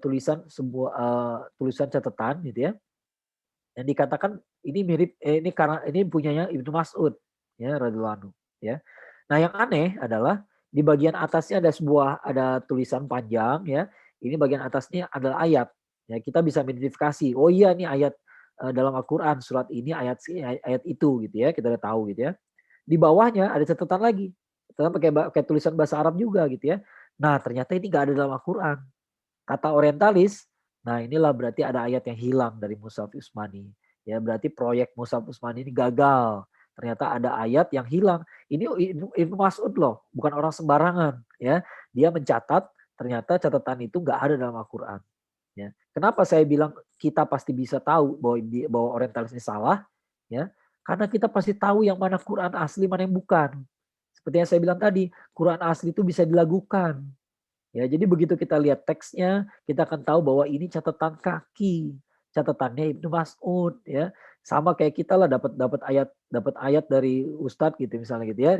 B: sebuah tulisan catatan gitu ya. Yang dikatakan ini mirip ini karena ini punyanya Ibnu Mas'ud ya radhiyallahu anhu ya. Nah, yang aneh adalah di bagian atasnya ada tulisan panjang ya. Ini bagian atasnya adalah ayat. Ya, kita bisa mengidentifikasi. Oh iya, ini ayat dalam Al-Quran, surat ini ayat itu gitu ya. Kita udah tahu gitu ya. Di bawahnya ada catatan lagi. Catatan pakai tulisan bahasa Arab juga gitu ya. Nah, ternyata ini nggak ada dalam Al-Quran. Kata orientalis, nah inilah berarti ada ayat yang hilang dari Mushaf Utsmani. Ya, berarti proyek Mushaf Utsmani ini gagal. Ternyata ada ayat yang hilang. Ini Ibnu Mas'ud loh, bukan orang sembarangan ya. Dia mencatat, ternyata catatan itu nggak ada dalam Al-Quran. Ya. Kenapa saya bilang kita pasti bisa tahu bahwa orientalis ini salah? Ya, karena kita pasti tahu yang mana Quran asli, mana yang bukan. Seperti yang saya bilang tadi, Quran asli itu bisa dilagukan. Ya, jadi begitu kita lihat teksnya, kita akan tahu bahwa ini catatan kaki, catatannya Ibnu Mas'ud ya. Sama kayak kita lah dapat ayat dari ustadz gitu misalnya gitu ya.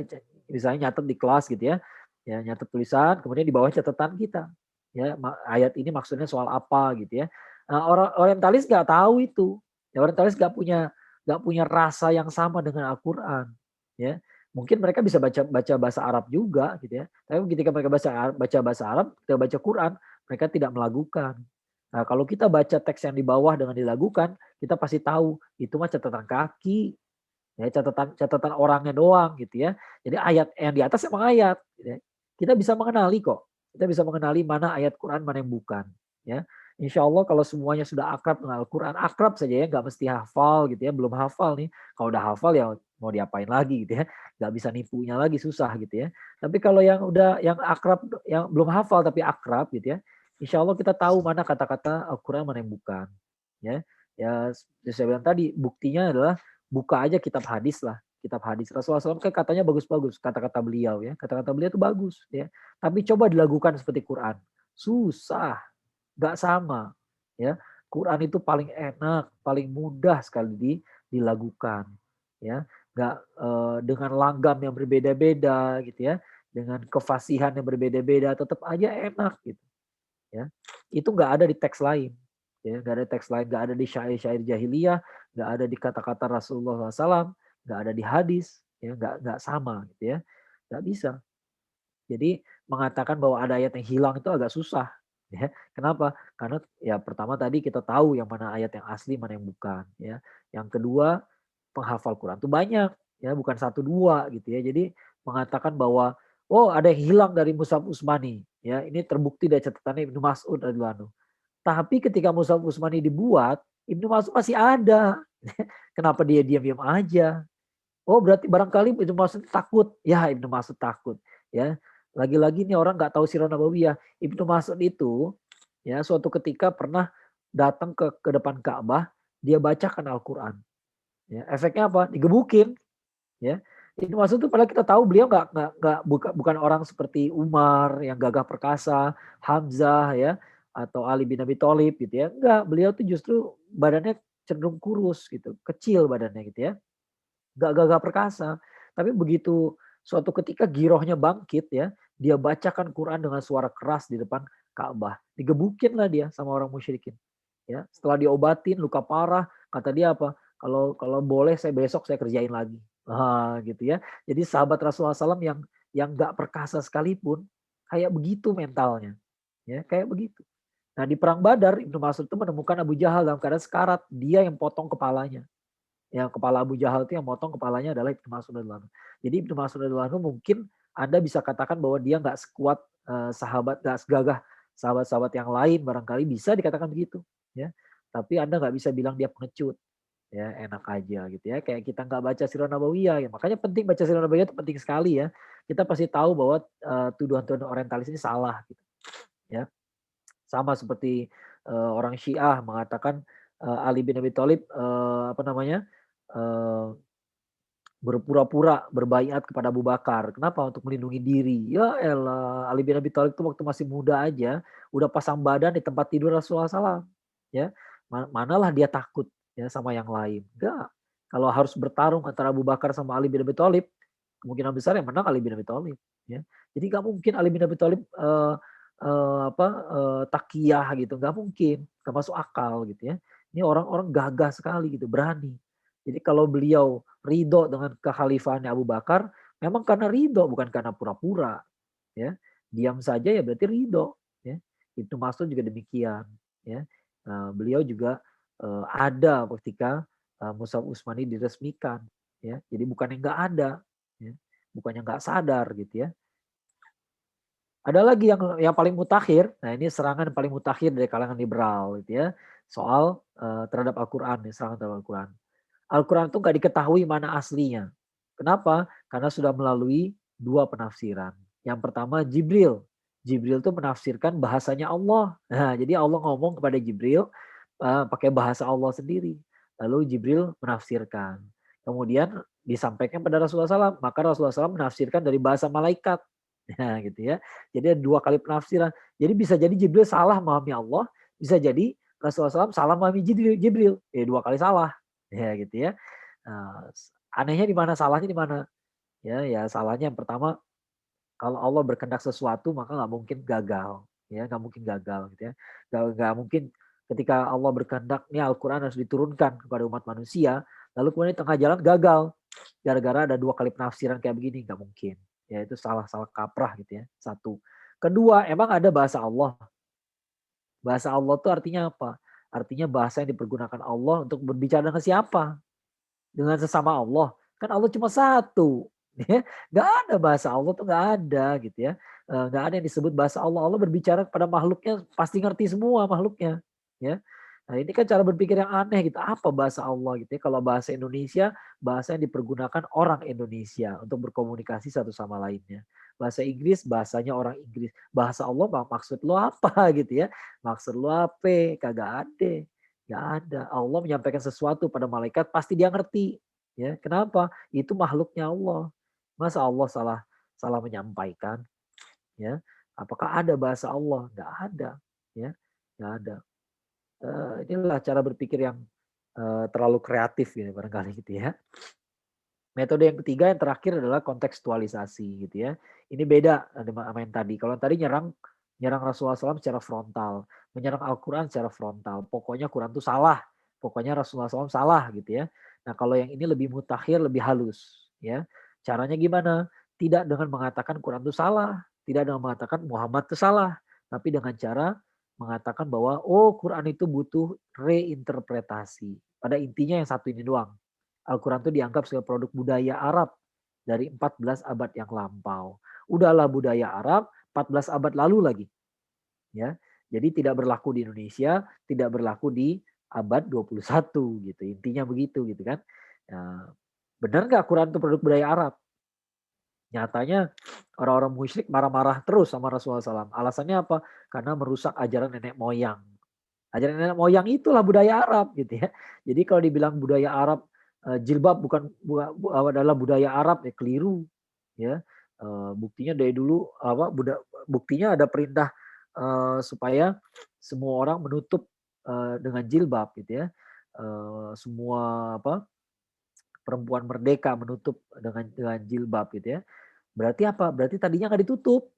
B: Misalnya nyatet di kelas gitu ya. Ya, nyatet tulisan, kemudian di bawah catatan kita. Ya, ayat ini maksudnya soal apa gitu ya. Nah, orang orientalis nggak tahu itu. Ya, orientalis nggak punya rasa yang sama dengan Al-Quran. Ya, mungkin mereka bisa baca bahasa Arab juga gitu ya. Tapi ketika mereka baca bahasa Arab, kita baca Quran, mereka tidak melakukan. Nah, kalau kita baca teks yang di bawah dengan dilakukan, kita pasti tahu itu mah catatan kaki, ya catatan orangnya doang gitu ya. Jadi ayat yang di atas emang ayat. Gitu ya. Kita bisa mengenali kok. Kita bisa mengenali mana ayat Quran, mana yang bukan. Ya, Insya Allah kalau semuanya sudah akrab dengan Al-Quran, akrab saja ya, nggak mesti hafal gitu ya. Belum hafal nih, kalau udah hafal ya mau diapain lagi gitu ya, nggak bisa nipunya lagi, susah gitu ya. Tapi kalau yang akrab, yang belum hafal tapi akrab gitu ya, Insya Allah kita tahu mana kata-kata Al-Quran, mana yang bukan. Ya, ya seperti saya bilang tadi, buktinya adalah buka aja kitab hadis lah. Kitab hadis Rasulullah SAW kan katanya bagus-bagus kata-kata beliau ya. Kata-kata beliau itu bagus ya. Tapi coba dilakukan seperti Quran. Susah, nggak sama. Ya, Quran itu paling enak, paling mudah sekali dilakukan. Ya, nggak dengan langgam yang berbeda-beda gitu ya, dengan kefasihan yang berbeda-beda, tetap aja enak gitu. Ya, itu nggak ada di teks lain. Ya, nggak ada teks lain, nggak ada di syair-syair jahiliyah, nggak ada di kata-kata Rasulullah SAW, nggak ada di hadis, ya nggak sama gitu ya, nggak bisa. Jadi mengatakan bahwa ada ayat yang hilang itu agak susah. Ya. Kenapa? Karena ya pertama tadi kita tahu yang mana ayat yang asli, mana yang bukan. Ya. Yang kedua, penghafal Quran itu banyak, ya bukan satu dua gitu ya. Jadi mengatakan bahwa oh ada yang hilang dari Mushaf Utsmani, ya ini terbukti dari catatannya Ibnu Mas'ud radhiyallahu anhu. Tapi ketika Mushaf Utsmani dibuat, Ibnu Mas'ud masih ada. Kenapa dia diam-diam aja? Oh berarti barangkali Ibnu Mas'ud takut. Ya Ibnu Mas'ud takut. Ya lagi-lagi nih orang nggak tahu sirah nabawiyah. Ibnu Mas'ud itu ya suatu ketika pernah datang ke depan Ka'bah, dia bacakan Al-Quran. Ya, efeknya apa? Digebukin. Ya, Ibnu Mas'ud itu padahal kita tahu beliau bukan orang seperti Umar yang gagah perkasa, Hamzah ya, atau Ali bin Abi Thalib gitu ya. Enggak, beliau tuh justru badannya cenderung kurus gitu, kecil badannya gitu ya. Enggak gagah perkasa. Tapi begitu suatu ketika girohnya bangkit ya, dia bacakan Quran dengan suara keras di depan Ka'bah. Digebukin lah dia sama orang musyrikin. Ya, setelah diobatin luka parah, kata dia apa? Kalau boleh saya besok saya kerjain lagi. Gitu ya. Jadi sahabat Rasulullah SAW yang nggak perkasa sekalipun kayak begitu mentalnya. Ya, kayak begitu. Nah, di perang Badar Ibnu Mas'ud itu menemukan Abu Jahal dalam keadaan sekarat, dia yang potong kepalanya. Ya, kepala Abu Jahal itu yang potong kepalanya adalah Ibnu Mas'ud radhiyallahu anhu. Jadi Ibnu Mas'ud radhiyallahu anhu mungkin Anda bisa katakan bahwa dia nggak sekuat sahabat, nggak segagah sahabat-sahabat yang lain, barangkali bisa dikatakan begitu. Ya, tapi Anda nggak bisa bilang dia pengecut. Ya, enak aja gitu ya. Kayak kita nggak baca Sirah Nabawiyah ya. Makanya penting baca Sirah Nabawiyah itu penting sekali ya. Kita pasti tahu bahwa tuduhan-tuduhan orientalis ini salah gitu. Ya. Sama seperti orang Syiah mengatakan Ali bin Abi Thalib apa namanya? Berpura-pura berbaiat kepada Abu Bakar. Kenapa? Untuk melindungi diri. Ya elah, Ali bin Abi Thalib itu waktu masih muda aja udah pasang badan di tempat tidur Rasulullah SAW. Ya, manalah dia takut ya sama yang lain. Enggak. Kalau harus bertarung antara Abu Bakar sama Ali bin Abi Thalib, kemungkinan besar yang menang Ali bin Abi Thalib. Ya, jadi nggak mungkin Ali bin Abi Thalib takiyah gitu, nggak mungkin, nggak masuk akal gitu ya. Ini orang-orang gagah sekali gitu, berani. Jadi kalau beliau ridho dengan kekhalifahannya Abu Bakar, memang karena ridho, bukan karena pura-pura. Ya, diam saja ya berarti ridho. Ya, Ibnu Mas'ud juga demikian. Ya, beliau juga ada ketika Mushaf Utsmani diresmikan. Ya, jadi bukan yang nggak ada, ya, bukannya nggak sadar gitu ya. Ada lagi yang paling mutakhir. Nah ini serangan paling mutakhir dari kalangan liberal gitu ya. Soal terhadap Al-Quran, serangan terhadap Al-Quran. Al-Quran itu nggak diketahui mana aslinya. Kenapa? Karena sudah melalui dua penafsiran. Yang pertama Jibril. Jibril itu menafsirkan bahasanya Allah. Nah, jadi Allah ngomong kepada Jibril pakai bahasa Allah sendiri. Lalu Jibril menafsirkan. Kemudian disampaikan pada Rasulullah SAW. Maka Rasulullah SAW menafsirkan dari bahasa malaikat. Nah, gitu ya. Jadi ada dua kali penafsiran. Jadi bisa jadi Jibril salah memahami Allah. Bisa jadi Rasulullah SAW salah memahami Jibril. Dua kali salah. Ya gitu ya. Anehnya di mana, salahnya di mana? Ya salahnya yang pertama, kalau Allah berkehendak sesuatu maka nggak mungkin gagal. Ya nggak mungkin gagal gitu ya. Nggak mungkin ketika Allah berkehendak nih Al-Quran harus diturunkan kepada umat manusia, lalu kemudian di tengah jalan gagal gara-gara ada dua kali penafsiran kayak begini, nggak mungkin. Ya itu salah kaprah gitu ya. Satu. Kedua, emang ada bahasa Allah. Bahasa Allah itu artinya apa? Artinya bahasa yang dipergunakan Allah untuk berbicara dengan siapa? Dengan sesama Allah. Kan Allah cuma satu. Ya. Gak ada bahasa Allah tuh gak ada gitu ya. Gak ada yang disebut bahasa Allah. Allah berbicara kepada makhluknya pasti ngerti semua makhluknya. Ya. Nah ini kan cara berpikir yang aneh gitu. Apa bahasa Allah gitu ya. Kalau bahasa Indonesia, bahasa yang dipergunakan orang Indonesia untuk berkomunikasi satu sama lainnya. Bahasa Inggris bahasanya orang Inggris. Bahasa Allah maksud lo apa gitu ya? Maksud lo apa? Kagak ada. Gak ada. Allah menyampaikan sesuatu pada malaikat pasti dia ngerti. Ya, kenapa? Itu makhluknya Allah. Masa Allah salah salah menyampaikan? Ya, apakah ada bahasa Allah? Nggak ada. Ya, nggak ada. Inilah cara berpikir yang terlalu kreatif gitu barangkali gitu ya. Metode yang ketiga yang terakhir adalah kontekstualisasi gitu ya. Ini beda sama yang tadi. Kalau yang tadi nyerang Rasulullah SAW secara frontal, menyerang Al-Quran secara frontal. Pokoknya Quran itu salah, pokoknya Rasulullah SAW salah gitu ya. Nah kalau yang ini lebih mutakhir, lebih halus ya. Caranya gimana? Tidak dengan mengatakan Quran itu salah, tidak dengan mengatakan Muhammad itu salah, tapi dengan cara mengatakan bahwa oh Quran itu butuh reinterpretasi. Pada intinya yang satu ini doang. Al-Quran itu dianggap sebagai produk budaya Arab dari 14 abad yang lampau. Udahlah budaya Arab, 14 abad lalu lagi. Ya. Jadi tidak berlaku di Indonesia, tidak berlaku di abad 21 gitu. Intinya begitu gitu kan. Nah, benar nggak Quran itu produk budaya Arab? Nyatanya orang-orang musyrik marah-marah terus sama Rasulullah SAW. Alasannya apa? Karena merusak ajaran nenek moyang. Ajaran nenek moyang itulah budaya Arab gitu ya. Jadi kalau dibilang budaya Arab jilbab adalah budaya Arab ya keliru ya. Buktinya dari dulu buktinya ada perintah supaya semua orang menutup dengan jilbab gitu ya. Semua perempuan merdeka menutup dengan jilbab gitu ya. Berarti apa? Berarti tadinya nggak ditutup.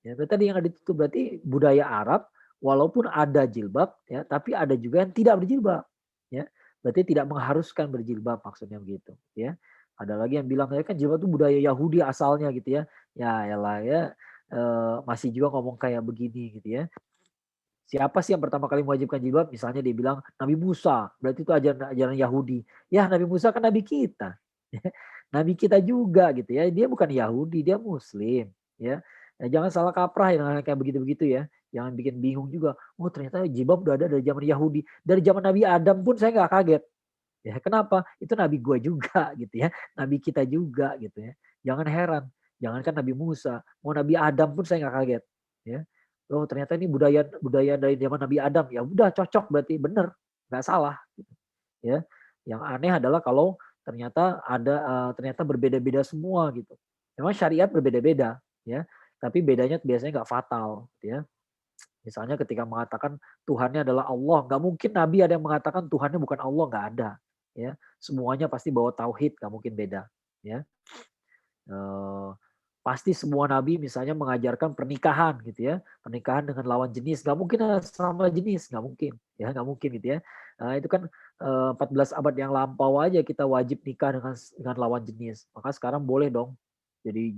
B: Ya, berarti tadi yang nggak ditutup berarti budaya Arab walaupun ada jilbab ya, tapi ada juga yang tidak berjilbab ya. Berarti tidak mengharuskan berjilbab maksudnya begitu ya. Ada lagi yang bilang ya kan jilbab itu budaya Yahudi asalnya gitu ya. Ya elah ya masih juga ngomong kayak begini gitu ya. Siapa sih yang pertama kali mewajibkan jilbab? Misalnya dia bilang Nabi Musa, berarti itu ajaran Yahudi. Ya Nabi Musa kan nabi kita. Nabi kita juga gitu ya. Dia bukan Yahudi, dia Muslim ya. Nah, jangan salah kaprah yang kayak begitu-begitu ya. Jangan bikin bingung juga. Oh ternyata jilbab udah ada dari zaman Yahudi. Dari zaman Nabi Adam pun saya nggak kaget. Ya kenapa? Itu Nabi gua juga gitu ya. Nabi kita juga gitu ya. Jangan heran. Jangankan Nabi Musa, mau Nabi Adam pun saya nggak kaget. Ya. Oh ternyata ini budaya budaya dari zaman Nabi Adam. Ya udah cocok berarti bener, nggak salah. Gitu. Ya. Yang aneh adalah kalau ternyata ternyata berbeda-beda semua gitu. Memang syariat berbeda-beda ya. Tapi bedanya biasanya nggak fatal gitu ya. Misalnya ketika mengatakan Tuhannya adalah Allah, nggak mungkin Nabi ada yang mengatakan Tuhannya bukan Allah, nggak ada. Ya, semuanya pasti bawa tauhid, nggak mungkin beda. Ya, pasti semua Nabi misalnya mengajarkan pernikahan gitu ya, pernikahan dengan lawan jenis, nggak mungkin sama jenis, nggak mungkin, ya nggak mungkin gitu ya. Itu kan 14 abad yang lampau aja kita wajib nikah dengan lawan jenis, maka sekarang boleh dong. Jadi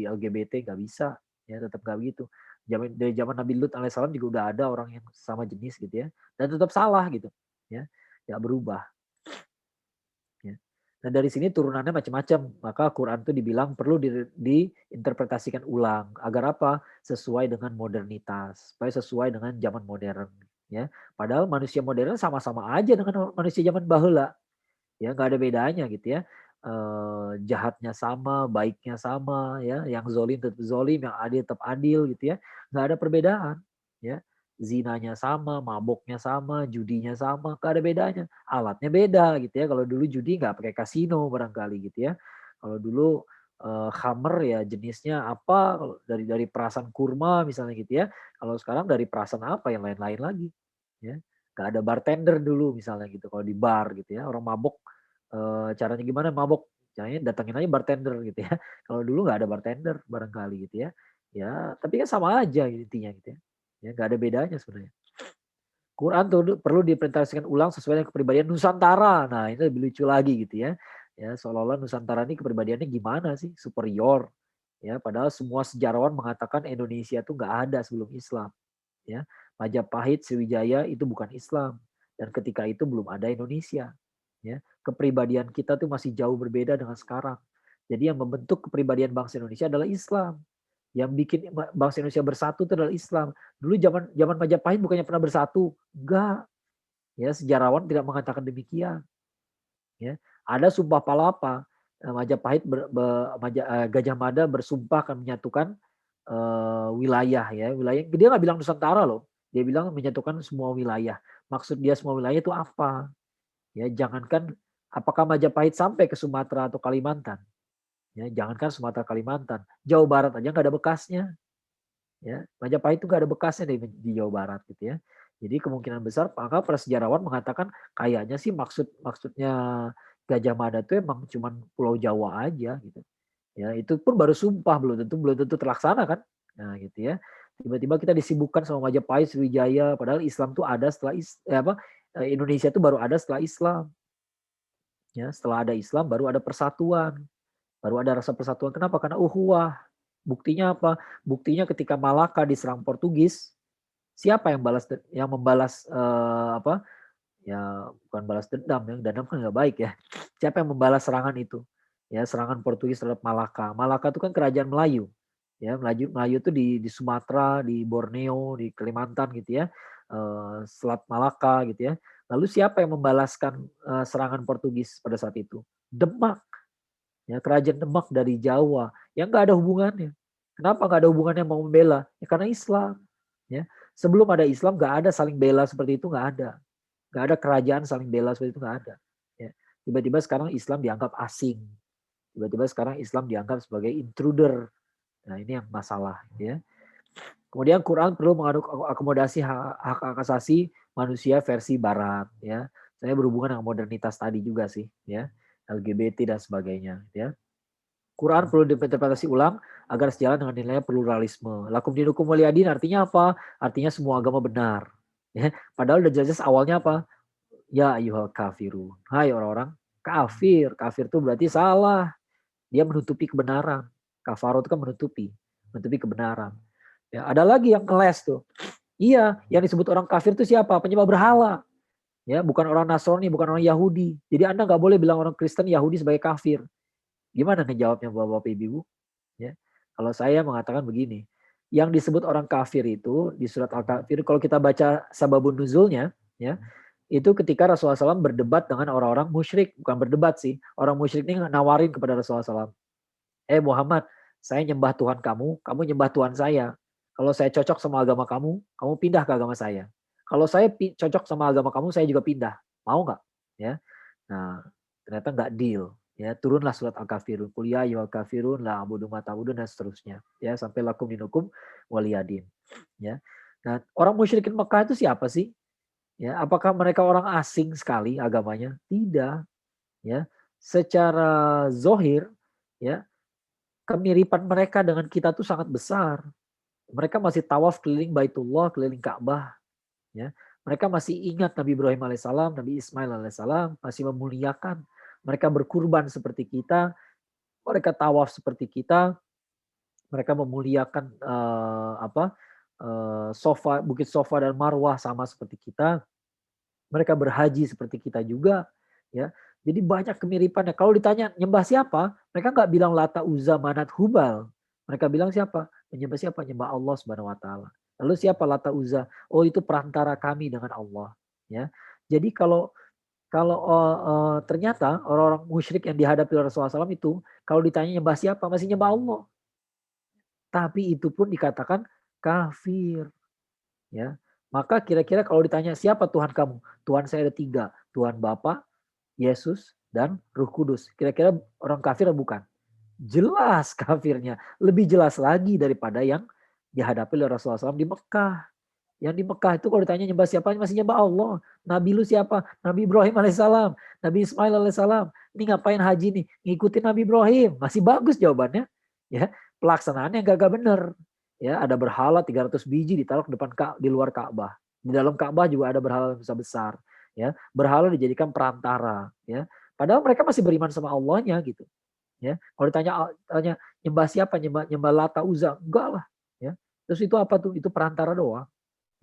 B: LGBT nggak bisa, ya tetap nggak begitu. Dari zaman Nabi Lut alaihissalam juga udah ada orang yang sama jenis gitu ya, dan tetap salah gitu, ya nggak berubah. Ya. Nah dari sini turunannya macam-macam, maka Quran itu dibilang perlu diinterpretasikan ulang agar apa? Sesuai dengan modernitas, supaya sesuai dengan zaman modern. Ya, padahal manusia modern sama-sama aja dengan manusia zaman baheula. Ya nggak ada bedanya gitu ya. Jahatnya sama, baiknya sama, ya. Yang zolim tetap zolim, yang adil tetap adil gitu ya. Nggak ada perbedaan, ya. Zinanya sama, maboknya sama, judinya sama, nggak ada bedanya. Alatnya beda gitu ya. Kalau dulu judi nggak pakai kasino barangkali gitu ya. Kalau dulu khamer ya jenisnya apa? Dari perasan kurma misalnya gitu ya. Kalau sekarang dari perasan apa yang lain-lain lagi, ya. Nggak ada bartender dulu misalnya gitu. Kalau di bar gitu ya, orang mabok caranya gimana mabok? Caranya datangin aja bartender gitu ya. Kalau dulu nggak ada bartender barangkali gitu ya. Ya, tapi kan sama aja intinya gitu ya. Ya nggak ada bedanya sebenarnya. Quran tuh perlu dipresentasikan ulang sesuai dengan kepribadian Nusantara. Nah, ini lebih lucu lagi gitu ya. Ya, seolah-olah Nusantara ini kepribadiannya gimana sih? Superior. Ya, padahal semua sejarawan mengatakan Indonesia tuh nggak ada sebelum Islam. Ya, Majapahit, Sriwijaya itu bukan Islam. Dan ketika itu belum ada Indonesia. Ya, kepribadian kita tuh masih jauh berbeda dengan sekarang. Jadi yang membentuk kepribadian bangsa Indonesia adalah Islam. Yang bikin bangsa Indonesia bersatu itu adalah Islam. Dulu zaman Majapahit bukannya pernah bersatu, enggak. Ya, sejarawan tidak mengatakan demikian. Ya, ada Sumpah Palapa. Gajah Mada bersumpah akan menyatukan wilayah ya, wilayah dia nggak bilang Nusantara loh, dia bilang menyatukan semua wilayah. Maksud dia semua wilayah itu apa? Ya, jangankan apakah Majapahit sampai ke Sumatera atau Kalimantan? Ya, jangankan Sumatera Kalimantan, Jawa Barat aja nggak ada bekasnya. Ya, Majapahit itu nggak ada bekasnya di Jawa Barat gitu ya. Jadi kemungkinan besar maka para sejarawan mengatakan kayaknya sih maksudnya Gajah Mada itu emang cuman Pulau Jawa aja gitu. Ya, itu pun baru sumpah belum tentu terlaksana kan. Nah, gitu ya. Tiba-tiba kita disibukkan sama Majapahit, Sriwijaya, padahal Islam tuh ada setelah Indonesia itu baru ada setelah Islam. Ya, setelah ada Islam baru ada persatuan. Baru ada rasa persatuan. Kenapa? Karena ukhuwah. Buktinya apa? Buktinya ketika Malaka diserang Portugis, siapa yang membalas ya bukan balas dendam ya, dendam kan nggak baik ya. Siapa yang membalas serangan itu? Ya, serangan Portugis terhadap Malaka. Malaka itu kan kerajaan Melayu. Ya, Melayu itu di Sumatera, di Borneo, di Kalimantan gitu ya. Selat Malaka gitu ya. Lalu siapa yang membalaskan serangan Portugis pada saat itu? Demak. Ya, kerajaan Demak dari Jawa yang nggak ada hubungannya. Kenapa nggak ada hubungannya mau membela? Ya, karena Islam. Ya, sebelum ada Islam nggak ada saling bela seperti itu, nggak ada. Nggak ada kerajaan saling bela seperti itu, nggak ada. Ya. Tiba-tiba sekarang Islam dianggap asing. Tiba-tiba sekarang Islam dianggap sebagai intruder. Nah, ini yang masalah. Ya. Kemudian Quran perlu mengakomodasi hak asasi manusia versi Barat. Ya. Saya berhubungan dengan modernitas tadi juga sih. Ya. LGBT dan sebagainya. Ya. Quran perlu diinterpretasi ulang agar sejalan dengan nilai pluralisme. Lakum dinukum waliyadin artinya apa? Artinya semua agama benar. Ya, padahal udah jelas awalnya apa? Ya ayyuhal kafirun. Hai orang-orang kafir. Kafir itu berarti salah. Dia menutupi kebenaran. Kafaro itu kan menutupi kebenaran. Ya, ada lagi yang ngeles tuh. Iya, yang disebut orang kafir itu siapa? Penyembah berhala. Ya, bukan orang Nasrani, bukan orang Yahudi. Jadi Anda nggak boleh bilang orang Kristen Yahudi sebagai kafir. Gimana ngejawabnya Bapak Ibu? Ya. Kalau saya mengatakan begini, yang disebut orang kafir itu di surat Al-Kafir, kalau kita baca sababun nuzulnya, ya, itu ketika Rasulullah SAW berdebat dengan orang-orang musyrik, bukan berdebat sih, orang musyrik ini nawarin kepada Rasulullah SAW, Muhammad, saya nyembah Tuhan kamu nyembah Tuhan saya. Kalau saya cocok sama agama kamu pindah ke agama saya. Kalau saya cocok sama agama kamu, saya juga pindah. Mau nggak? Ya. Nah, ternyata nggak deal. Ya, turunlah surat Al-Kafirun. Qul ya ayyuhal kafirun la a'budu ma ta'budun dan seterusnya. Ya, sampai lakum dinukum waliyadin. Ya. Nah, orang musyrikin Mekah itu siapa sih? Ya, apakah mereka orang asing sekali agamanya? Tidak. Ya. Secara zohir, ya, kemiripan mereka dengan kita tuh sangat besar. Mereka masih tawaf keliling Baitullah, keliling Ka'bah. Ya. Mereka masih ingat Nabi Ibrahim alaihissalam, Nabi Ismail alaihissalam, masih memuliakan. Mereka berkurban seperti kita, mereka tawaf seperti kita, mereka memuliakan Bukit Sofa dan Marwah sama seperti kita. Mereka berhaji seperti kita juga, ya. Jadi banyak kemiripannya. Kalau ditanya nyembah siapa, mereka nggak bilang Lata, Uzza, Manat, Hubal. Mereka bilang siapa? Menyembah siapa? Nyembah Allah Subhanahu Wa Taala. Lalu siapa Lata, Uzza? Oh, itu perantara kami dengan Allah. Ya. Jadi kalau ternyata orang-orang musyrik yang dihadapi Rasulullah SAW itu, kalau ditanya nyembah siapa, masih nyembah Allah. Tapi itu pun dikatakan kafir. Ya. Maka kira-kira kalau ditanya siapa Tuhan kamu? Tuhan saya ada 3. Tuhan Bapa, Yesus, dan Ruh Kudus. Kira-kira orang kafir atau bukan? Jelas kafirnya. Lebih jelas lagi daripada yang dihadapi oleh Rasulullah SAW di Mekah. Yang di Mekah itu kalau ditanya nyembah siapa, masih nyembah Allah. Nabi lu siapa? Nabi Ibrahim alaihissalam, Nabi Ismail alaihissalam. Ini ngapain haji nih? Ngikutin Nabi Ibrahim. Masih bagus jawabannya. Ya, pelaksanaannya gak bener. Ya, ada berhala 300 biji ditaruh di luar Ka'bah. Di dalam Ka'bah juga ada berhala besar-besar. Ya, berhala dijadikan perantara. Ya, padahal mereka masih beriman sama Allahnya gitu. Ya, kalau ditanya nyembah siapa? Nyembah Lata, Uzza, enggak lah. Ya, terus itu apa tuh? Itu perantara doang.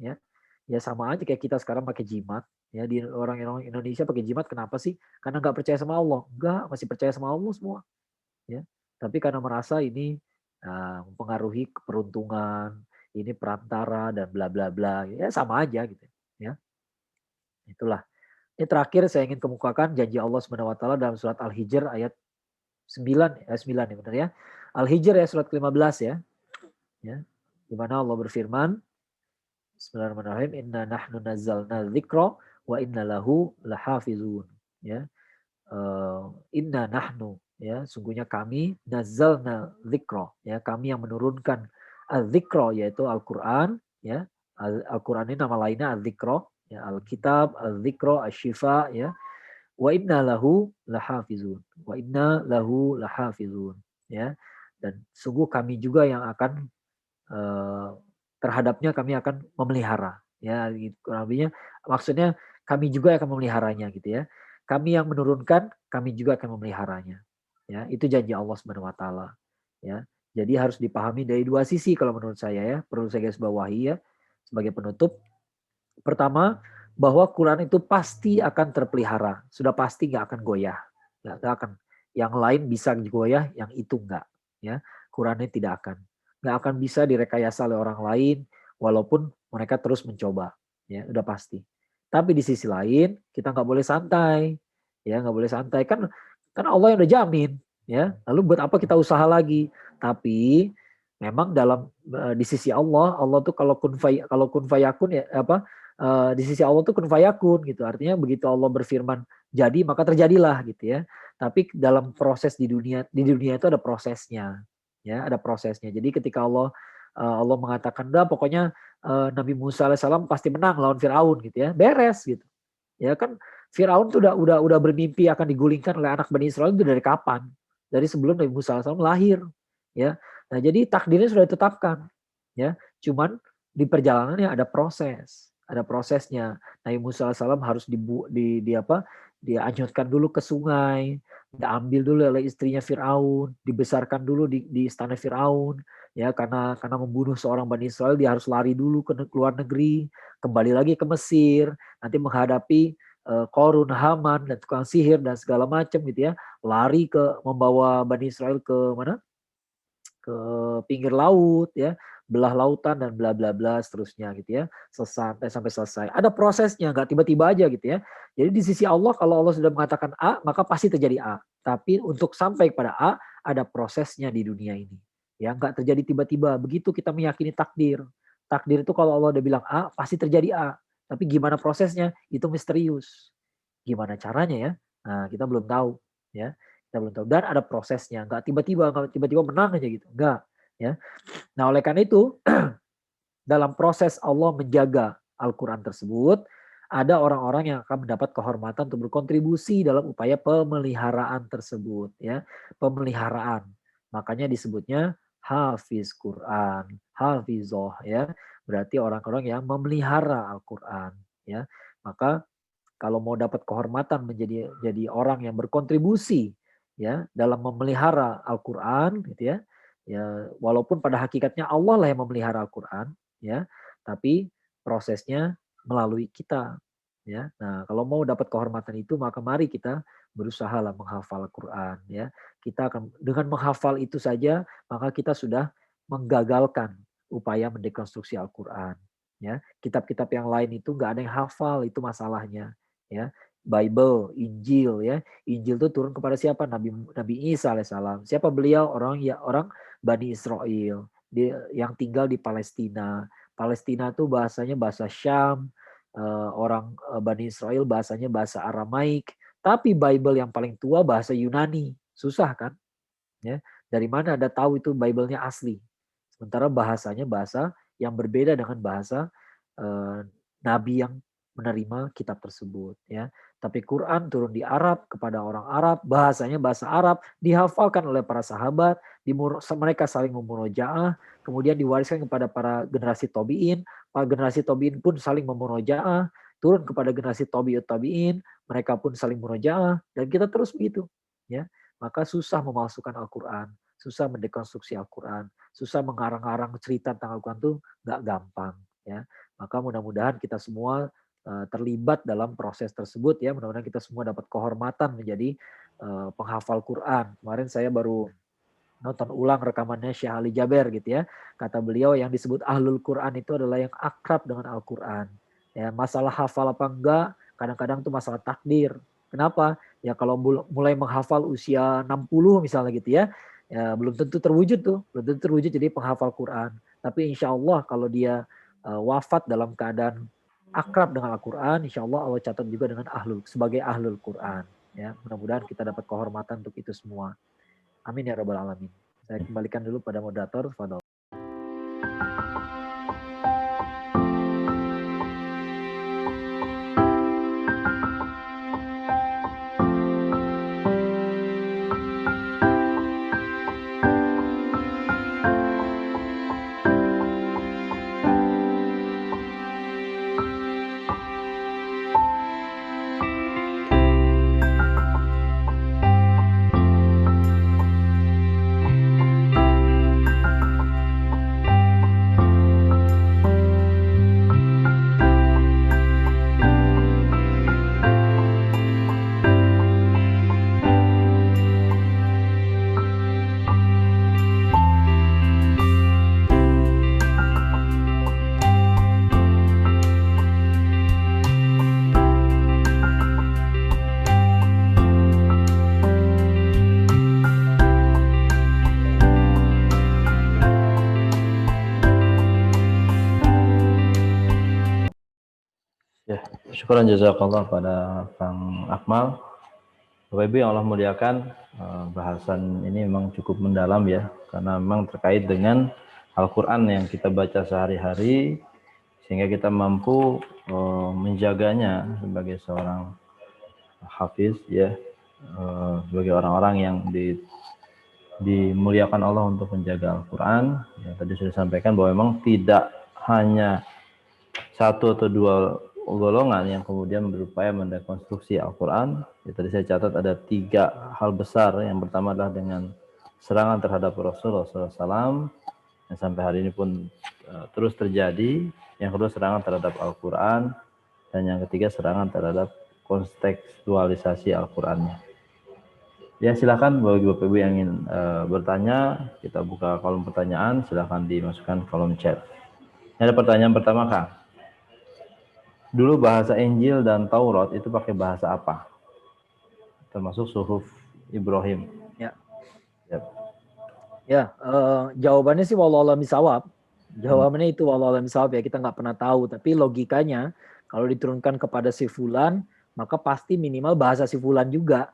B: Ya, ya sama aja kayak kita sekarang pakai jimat. Ya, di orang Indonesia pakai jimat kenapa sih? Karena nggak percaya sama Allah. Enggak, masih percaya sama Allah semua. Ya, tapi karena merasa ini mempengaruhi keberuntungan, ini perantara dan bla bla bla. Ya sama aja gitu. Ya, itulah. Ini terakhir saya ingin kemukakan janji Allah Subhanahu Wa Taala dalam surat Al-Hijr ayat 9 ya benar ya. Al-Hijr ya surat ke-15 ya. Ya. Di mana Allah berfirman, Bismillahirrahmanirrahim, inna nahnu nazzalna dzikra wa inna lahu lahafizun. Ya. Inna nahnu ya, sungguhnya kami nazzalna dzikra ya, kami yang menurunkan az-dzikra yaitu Al-Qur'an ya. Al-Qur'an ini nama lainnya az-dzikra ya, Al-Kitab, az-dzikra, asy-syifa ya. Wa inna lahu lahafizun. Wa inna lahu lahafizun ya. Dan sungguh kami juga yang akan terhadapnya kami akan memelihara ya, gitu. Kurang maksudnya kami juga akan memeliharanya gitu ya. Kami yang menurunkan, kami juga akan memeliharanya. Ya, itu janji Allah Subhanahu wa taala. Ya. Jadi harus dipahami dari dua sisi kalau menurut saya ya. Perlu saya garis bawahi ya sebagai penutup. Pertama, bahwa Quran itu pasti akan terpelihara. Sudah pasti nggak akan goyah. Nggak akan. Yang lain bisa goyah, yang itu nggak. Ya, Qurannya tidak akan. Nggak akan bisa direkayasa oleh orang lain, walaupun mereka terus mencoba. Ya, udah pasti. Tapi di sisi lain kita nggak boleh santai, ya nggak boleh santai kan Allah yang udah jamin, ya. Lalu buat apa kita usaha lagi? Tapi memang dalam di sisi Allah tuh kalau kun fayakun ya di sisi Allah tuh kun fayakun gitu. Artinya begitu Allah berfirman jadi maka terjadilah gitu ya. Tapi dalam proses di dunia itu ada prosesnya, ya ada prosesnya. Jadi ketika Allah mengatakan udah pokoknya Nabi Musa alaihissalam pasti menang lawan Firaun gitu ya, beres gitu. Ya kan Firaun tuh udah bermimpi akan digulingkan oleh anak Bani Israel itu dari kapan? Dari sebelum Nabi Musa alaihissalam lahir, ya. Nah, jadi takdirnya sudah ditetapkan, ya. Cuman di perjalanannya ada prosesnya. Nabi Musa alaihissalam harus dianyutkan dulu ke sungai, diambil dulu oleh istrinya Firaun, dibesarkan dulu di istana Firaun. Ya, karena membunuh seorang Bani Israel dia harus lari dulu ke luar negeri, kembali lagi ke Mesir, nanti menghadapi Korun, Haman dan tukang sihir dan segala macam gitu ya, lari membawa Bani Israel ke mana? Ke pinggir laut ya, belah lautan dan bla bla bla seterusnya gitu ya, sampai selesai. Ada prosesnya, nggak tiba-tiba aja gitu ya. Jadi di sisi Allah kalau Allah sudah mengatakan A, maka pasti terjadi A. Tapi untuk sampai kepada A ada prosesnya di dunia ini. Ya, nggak terjadi tiba-tiba. Begitu kita meyakini takdir. Takdir itu kalau Allah udah bilang A, pasti terjadi A. Tapi gimana prosesnya? Itu misterius. Gimana caranya ya? Nah, kita belum tahu ya. Kita belum tahu dan ada prosesnya. Nggak tiba-tiba menang aja gitu. Enggak, ya. Nah, oleh karena itu dalam proses Allah menjaga Al-Qur'an tersebut, ada orang-orang yang akan mendapat kehormatan untuk berkontribusi dalam upaya pemeliharaan tersebut ya. Pemeliharaan. Makanya disebutnya hafiz Quran, hafizoh ya. Berarti orang-orang yang memelihara Al-Qur'an ya. Maka kalau mau dapat kehormatan jadi orang yang berkontribusi ya dalam memelihara Al-Qur'an gitu ya. Ya, walaupun pada hakikatnya Allah lah yang memelihara Al-Qur'an ya, tapi prosesnya melalui kita ya. Nah, kalau mau dapat kehormatan itu maka mari kita berusaha lah menghafal Al-Qur'an ya. Kita akan dengan menghafal itu saja maka kita sudah menggagalkan upaya mendekonstruksi Al-Qur'an ya. Kitab-kitab yang lain itu nggak ada yang hafal, itu masalahnya ya. Bible, Injil ya. Injil itu turun kepada siapa? Nabi Isa alaihissalam. Siapa beliau? Orang Bani Israel yang tinggal di Palestina. Palestina itu bahasanya bahasa Syam, orang Bani Israel bahasanya bahasa Aramaik. Tapi Bible yang paling tua bahasa Yunani. Susah kan? Ya. Dari mana ada tahu itu Bible-nya asli? Sementara bahasanya bahasa yang berbeda dengan bahasa Nabi yang menerima kitab tersebut ya. Tapi Quran turun di Arab kepada orang Arab, bahasanya bahasa Arab, dihafalkan oleh para sahabat, mereka saling memurojaah, kemudian diwariskan kepada para generasi tabi'in, para generasi tabi'in pun saling memurojaah, turun kepada generasi tabi'ut tabi'in, mereka pun saling murojaah dan kita terus begitu ya. Maka susah memalsukan Al-Qur'an, susah mendekonstruksi Al-Qur'an, susah mengarang-arang cerita tentang Al-Qur'an itu nggak gampang ya. Maka mudah-mudahan kita semua terlibat dalam proses tersebut ya. Mudah-mudahan kita semua dapat kehormatan menjadi penghafal Quran. Kemarin saya baru nonton ulang rekamannya Syekh Ali Jaber gitu ya. Kata beliau yang disebut ahlul Quran itu adalah yang akrab dengan Al-Quran. Ya, masalah hafal apa enggak, kadang-kadang itu masalah takdir. Kenapa? Ya kalau mulai menghafal usia 60 misalnya gitu ya, ya belum tentu terwujud tuh, belum tentu terwujud jadi penghafal Quran. Tapi insya Allah kalau dia wafat dalam keadaan akrab dengan Al-Quran, insya Allah Allah catat juga dengan sebagai ahlul Quran. Ya, mudah-mudahan kita dapat kehormatan untuk itu semua. Amin ya rabbal alamin. Saya kembalikan dulu pada moderator. Fadhol.
A: Syukuran jazakallah pada Kang Akmal. Bapak Ibu yang Allah muliakan, bahasan ini memang cukup mendalam ya, karena memang terkait dengan Al-Quran yang kita baca sehari-hari, sehingga kita mampu menjaganya sebagai seorang hafiz ya, sebagai orang-orang yang dimuliakan Allah untuk menjaga Al-Quran. Ya, tadi sudah disampaikan bahwa memang tidak hanya satu atau dua golongan yang kemudian berupaya mendekonstruksi Al-Quran. Ya, tadi saya catat ada 3 hal besar. Yang pertama adalah dengan serangan terhadap Rasulullah SAW yang sampai hari ini pun terus terjadi. Yang kedua serangan terhadap Al-Quran, dan yang ketiga serangan terhadap kontekstualisasi Al-Qurannya. Ya, silakan bagi Bapak Ibu yang ingin bertanya, kita buka kolom pertanyaan, silakan dimasukkan kolom chat. Ini ada pertanyaan pertama, Kang. Dulu bahasa Injil dan Taurat itu pakai bahasa apa? Termasuk suhuf Ibrahim.
B: Ya.
A: Yep.
B: Ya, jawabannya sih wallahu a'lam bishawab. Jawabannya itu wallahu a'lam bishawab ya, kita nggak pernah tahu. Tapi logikanya kalau diturunkan kepada si fulan, maka pasti minimal bahasa si fulan juga.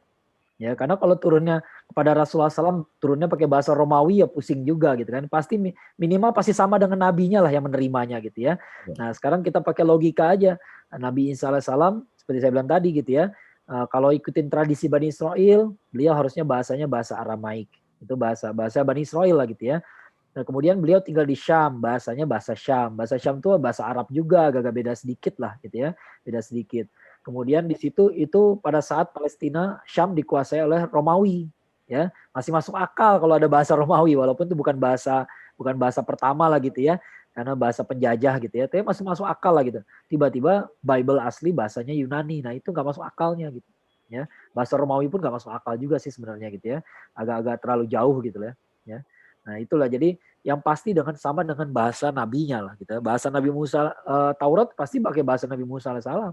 B: Ya, karena kalau turunnya kepada Rasulullah SAW, turunnya pakai bahasa Romawi ya pusing juga gitu kan. Pasti minimal pasti sama dengan nabinya lah yang menerimanya gitu ya. Nah sekarang kita pakai logika aja. Nabi Isa alaihissalam seperti saya bilang tadi gitu ya. Kalau ikutin tradisi Bani Israel, beliau harusnya bahasanya bahasa Aramaik. Itu bahasa Bani Israel lah gitu ya. Nah kemudian beliau tinggal di Syam, bahasanya bahasa Syam. Bahasa Syam itu bahasa Arab juga, agak beda sedikit lah gitu ya. Beda sedikit. Kemudian di situ itu pada saat Palestina, Syam dikuasai oleh Romawi, ya masih masuk akal kalau ada bahasa Romawi, walaupun itu bukan bahasa pertama lah gitu ya, karena bahasa penjajah gitu ya, tapi masih masuk akal lah gitu. Tiba-tiba Bible asli bahasanya Yunani, nah itu nggak masuk akalnya gitu, ya bahasa Romawi pun nggak masuk akal juga sih sebenarnya gitu ya, agak-agak terlalu jauh gitu lah, ya. Nah itulah jadi yang pasti sama dengan bahasa nabinya lah gitu. Bahasa Nabi Musa Taurat pasti pakai bahasa Nabi Musa alaihissalam.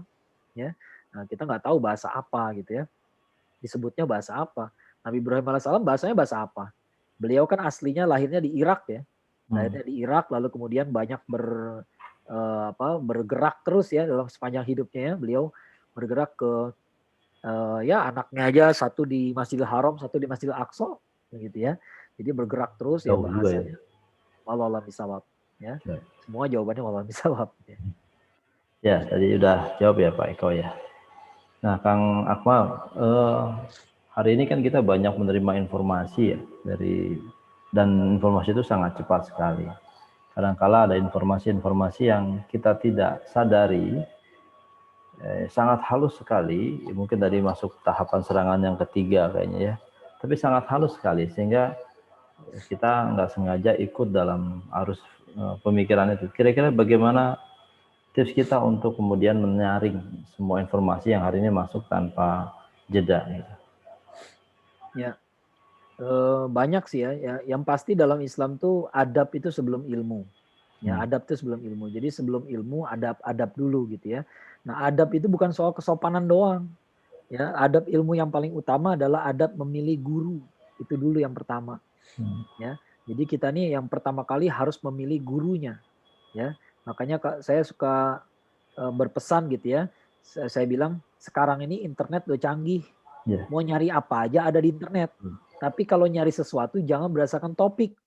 B: Ya, nah kita nggak tahu bahasa apa gitu ya, disebutnya bahasa apa. Nabi Ibrahim alaihissalam bahasanya bahasa apa? Beliau kan aslinya lahirnya di Irak ya, lahirnya di Irak, lalu kemudian banyak bergerak terus ya dalam sepanjang hidupnya ya. Beliau bergerak ke ya anaknya aja satu di Masjidil Haram, satu di Masjidil Aqsa gitu ya. Jadi bergerak terus ya bahasanya. Wallahu a'lam bishawab ya. Semua jawabannya wallahu a'lam bishawab ya.
A: Ya, tadi udah jawab ya Pak Eko ya. Nah, Kang Akmal, hari ini kan kita banyak menerima informasi ya dan informasi itu sangat cepat sekali. Kadang-kala ada informasi-informasi yang kita tidak sadari, sangat halus sekali, mungkin tadi masuk tahapan serangan yang ketiga kayaknya ya. Tapi sangat halus sekali sehingga kita nggak sengaja ikut dalam arus pemikiran itu. Kira-kira bagaimana tips kita untuk kemudian menyaring semua informasi yang hari ini masuk tanpa jeda? Gitu.
B: Ya, banyak sih ya. Yang pasti dalam Islam tuh adab itu sebelum ilmu. Ya, adab itu sebelum ilmu. Jadi sebelum ilmu adab dulu gitu ya. Nah, adab itu bukan soal kesopanan doang. Ya, adab ilmu yang paling utama adalah adab memilih guru. Itu dulu yang pertama. Ya, jadi kita nih yang pertama kali harus memilih gurunya. Ya, makanya saya suka berpesan gitu ya. Saya bilang sekarang ini internet udah canggih.
A: Yeah.
B: Mau nyari apa aja ada di internet. Tapi kalau nyari sesuatu jangan berdasarkan topik.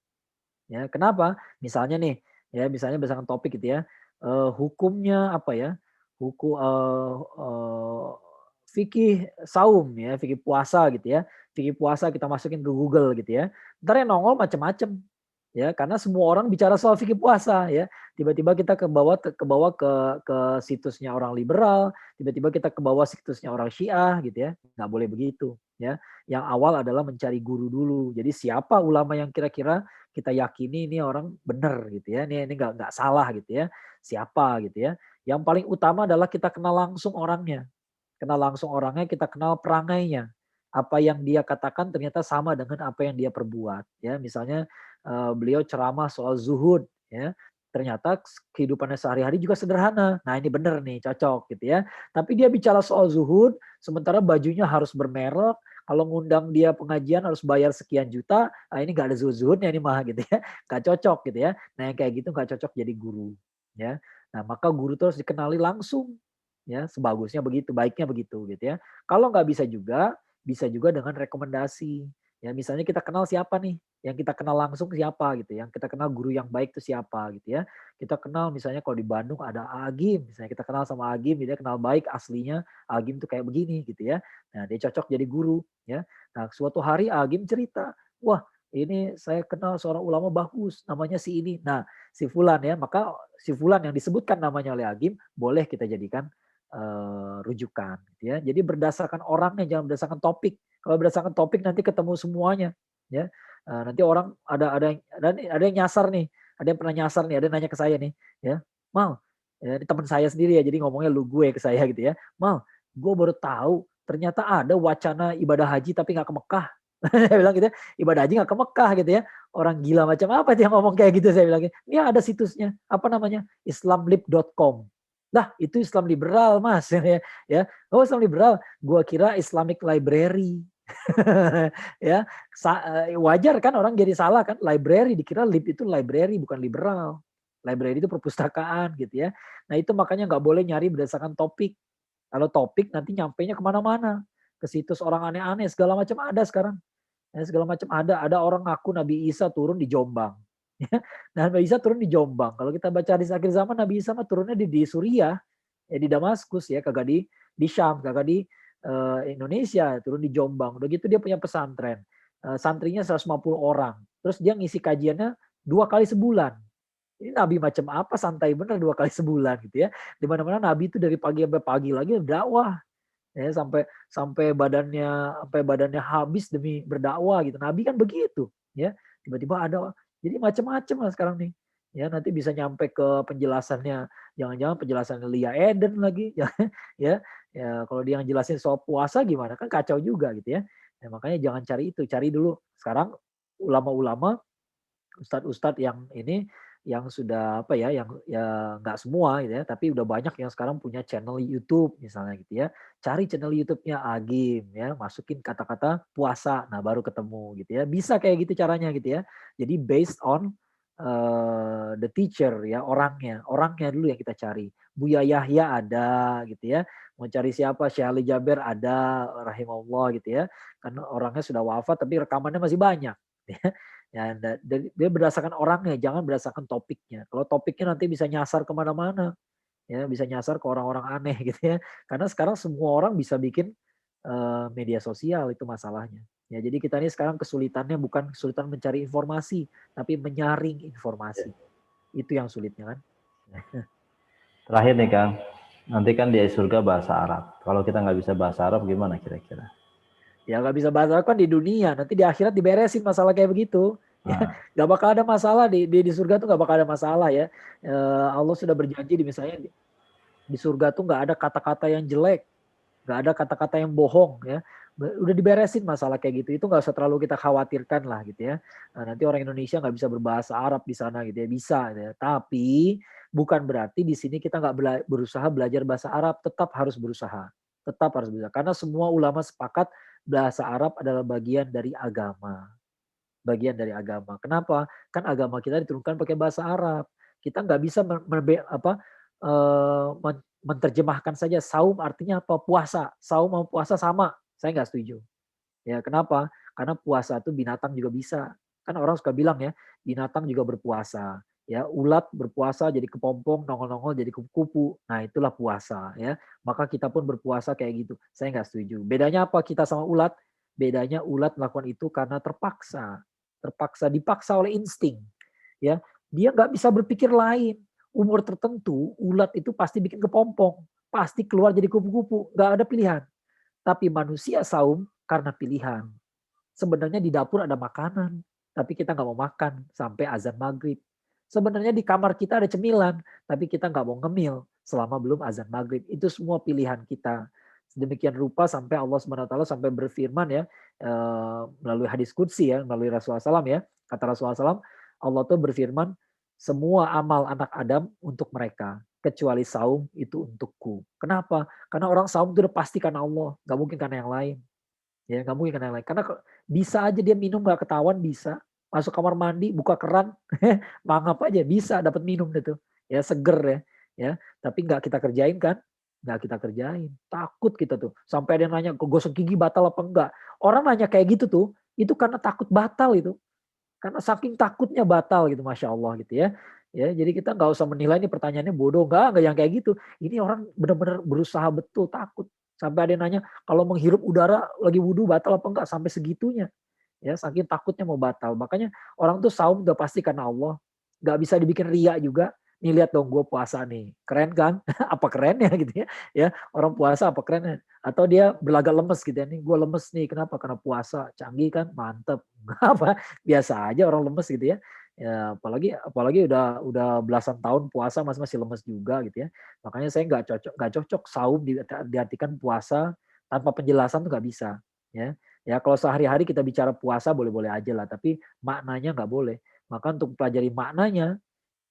B: Ya, kenapa? Misalnya nih, ya misalnya berdasarkan topik gitu ya. Hukumnya apa ya? Hukum fikih saum ya, fikih puasa gitu ya. Fikih puasa kita masukin ke Google gitu ya. Ntar yang nongol macam-macam. Ya, karena semua orang bicara soal fikih puasa ya. Tiba-tiba kita ke bawah ke situsnya orang liberal, tiba-tiba kita ke bawah situsnya orang Syiah gitu ya. Nggak boleh begitu ya. Yang awal adalah mencari guru dulu. Jadi siapa ulama yang kira-kira kita yakini ini orang benar gitu ya. Ini nggak salah gitu ya. Siapa gitu ya. Yang paling utama adalah kita kenal langsung orangnya. Kenal langsung orangnya, kita kenal perangainya. Apa yang dia katakan ternyata sama dengan apa yang dia perbuat. Ya, misalnya beliau ceramah soal zuhud, ya. Ternyata kehidupannya sehari-hari juga sederhana. Nah ini benar nih, cocok gitu ya. Tapi dia bicara soal zuhud, sementara bajunya harus bermerek. Kalau ngundang dia pengajian harus bayar sekian juta. Nah ini nggak ada zuhud-zuhudnya ini mah gitu ya. Nggak cocok gitu ya. Nah yang kayak gitu nggak cocok jadi guru. Ya. Nah maka guru itu harus dikenali langsung. Ya, sebagusnya begitu, baiknya begitu gitu ya. Kalau nggak bisa juga dengan rekomendasi. Ya, misalnya kita kenal siapa nih, yang kita kenal langsung siapa gitu, yang kita kenal guru yang baik itu siapa gitu ya. Kita kenal misalnya kalau di Bandung ada Agim, misalnya kita kenal sama Agim, dia kenal baik aslinya Agim tuh kayak begini gitu ya. Nah, dia cocok jadi guru ya. Nah, suatu hari Agim cerita, wah ini saya kenal seorang ulama bagus, namanya si ini. Nah, si Fulan ya, maka si Fulan yang disebutkan namanya oleh Agim boleh kita jadikan rujukan gitu ya. Jadi berdasarkan orangnya jangan berdasarkan topik. Kalau berdasarkan topik nanti ketemu semuanya ya. Nanti orang ada yang nyasar nih, ada yang pernah nyasar nih, ada yang nanya ke saya nih ya. Mal, ya, ini teman saya sendiri ya, jadi ngomongnya lu gue ke saya gitu ya. Mal, gue baru tahu ternyata ada wacana ibadah haji tapi nggak ke Mekah. Saya bilang gitu ya, ibadah haji nggak ke Mekah gitu ya. Orang gila macam apa dia ngomong kayak gitu, saya bilang. Ini ada situsnya, apa namanya? islamlib.com. Nah, itu Islam liberal, Mas. Ya, oh Islam liberal, gua kira Islamic Library. Ya, wajar kan orang jadi salah kan, library dikira lib itu library bukan liberal. Library itu perpustakaan gitu ya. Nah, itu makanya nggak boleh nyari berdasarkan topik. Kalau topik nanti nyampainya kemana-mana. Ke situs orang aneh-aneh, segala macam ada sekarang. Ya, segala macam ada. Ada orang ngaku Nabi Isa turun di Jombang. Ya. Nah, Nabi Isa turun di Jombang. Kalau kita baca hadis akhir zaman, Nabi Isa mah turunnya di Suriah, ya di Damaskus ya, kagak di Syam, kagak di Indonesia, turun di Jombang. Udah gitu dia punya pesantren. Santrinya 150 orang. Terus dia ngisi kajiannya 2 kali sebulan. Ini Nabi macam apa, santai bener 2 kali sebulan gitu ya. Di mana-mana Nabi itu dari pagi sampai pagi lagi berdakwah. Ya, sampai badannya habis demi berdakwah gitu. Nabi kan begitu, ya. Tiba-tiba ada, jadi macam-macam lah sekarang nih. Ya, nanti bisa nyampe ke penjelasannya, jangan-jangan penjelasannya Lia Eden lagi, ya. Ya, kalau dia ngejelasin soal puasa gimana kan kacau juga gitu ya. Nah, makanya jangan cari itu, cari dulu. Sekarang ulama-ulama, ustadz-ustadz yang ini yang sudah apa ya, yang ya nggak semua gitu ya, tapi udah banyak yang sekarang punya channel YouTube misalnya gitu ya. Cari channel YouTube-nya Agim ya, masukin kata-kata puasa, nah baru ketemu gitu ya. Bisa kayak gitu caranya gitu ya. Jadi based on the teacher ya, orangnya dulu yang kita cari. Buya Yahya ada gitu ya. Mau cari siapa? Syekh Ali Jaber ada, rahimahullah gitu ya. Karena orangnya sudah wafat tapi rekamannya masih banyak. Ya, dia berdasarkan orangnya, jangan berdasarkan topiknya. Kalau topiknya nanti bisa nyasar kemana-mana, ya bisa nyasar ke orang-orang aneh gitu ya. Karena sekarang semua orang bisa bikin media sosial, itu masalahnya. Ya, jadi kita ini sekarang kesulitannya bukan kesulitan mencari informasi, tapi menyaring informasi. Itu yang sulitnya kan.
A: Terakhir nih Kang, nanti kan di surga bahasa Arab. Kalau kita nggak bisa bahasa Arab gimana kira-kira?
B: Ya nggak bisa bahasa Arab kan di dunia, nanti di akhirat diberesin masalah kayak begitu. Ya, nggak bakal ada masalah di surga tuh, nggak bakal ada masalah ya. Allah sudah berjanji misalnya di surga tuh nggak ada kata-kata yang jelek, nggak ada kata-kata yang bohong ya. Udah diberesin masalah kayak gitu, itu nggak usah terlalu kita khawatirkan lah gitu ya. Nah, nanti orang Indonesia nggak bisa berbahasa Arab di sana gitu ya, bisa gitu ya. Tapi bukan berarti di sini kita nggak berusaha belajar bahasa Arab, tetap harus berusaha. Tetap harus bisa. Karena semua ulama sepakat bahasa Arab adalah bagian dari agama. Bagian dari agama. Kenapa? Kan agama kita diturunkan pakai bahasa Arab. Kita nggak bisa menerjemahkan saja saum artinya apa? Puasa. Saum mau puasa sama. Saya nggak setuju. Ya, kenapa? Karena puasa itu binatang juga bisa. Kan orang suka bilang ya, binatang juga berpuasa. Ya, ulat berpuasa jadi kepompong, nongol-nongol jadi kupu-kupu. Nah, itulah puasa ya. Maka kita pun berpuasa kayak gitu. Saya nggak setuju. Bedanya apa kita sama ulat? Bedanya ulat melakukan itu karena terpaksa. Terpaksa, dipaksa oleh insting. Ya, dia nggak bisa berpikir lain. Umur tertentu, ulat itu pasti bikin kepompong. Pasti keluar jadi kupu-kupu. Nggak ada pilihan. Tapi manusia saum karena pilihan. Sebenarnya di dapur ada makanan, tapi kita nggak mau makan sampai azan maghrib. Sebenarnya di kamar kita ada cemilan, tapi kita nggak mau ngemil selama belum azan maghrib. Itu semua pilihan kita. Sedemikian rupa sampai Allah SWT sampai berfirman ya, melalui hadis qudsi ya, melalui Rasulullah SAW ya. Kata Rasulullah SAW, Allah tuh berfirman, semua amal anak Adam untuk mereka, kecuali saum itu untukku. Kenapa? Karena orang saum itu udah pasti karena Allah, nggak mungkin karena yang lain. Ya nggak mungkin karena yang lain. Karena bisa aja dia minum nggak ketahuan, bisa. Masuk kamar mandi, buka keran, mangap aja bisa dapat minum gitu. Ya seger ya. Ya, tapi nggak kita kerjain kan? Nggak kita kerjain. Takut kita tuh. Sampai ada yang nanya, gosok gigi batal apa enggak? Orang nanya kayak gitu tuh, itu karena takut batal itu. Karena saking takutnya batal gitu, Masya Allah gitu ya. Ya, jadi kita nggak usah menilai ini pertanyaannya bodoh, enggak yang kayak gitu. Ini orang benar-benar berusaha betul, takut. Sampai ada yang nanya, kalau menghirup udara lagi wudhu batal apa enggak? Sampai segitunya. Ya, saking takutnya mau batal. Makanya orang tuh saum udah pasti karena Allah. Nggak bisa dibikin ria juga. Nih lihat dong gue puasa nih. Keren kan? Apa kerennya gitu ya. Ya, orang puasa apa kerennya? Atau dia berlagak lemes gitu ya. Nih gue lemes nih. Kenapa? Karena puasa. Canggih kan? Mantep. Apa? Biasa aja orang lemes gitu ya. Ya, apalagi udah belasan tahun puasa masih lemes juga gitu ya. Makanya saya nggak cocok saum diartikan puasa tanpa penjelasan tuh nggak bisa. Ya, ya kalau sehari-hari kita bicara puasa boleh-boleh aja lah, tapi maknanya nggak boleh. Maka untuk pelajari maknanya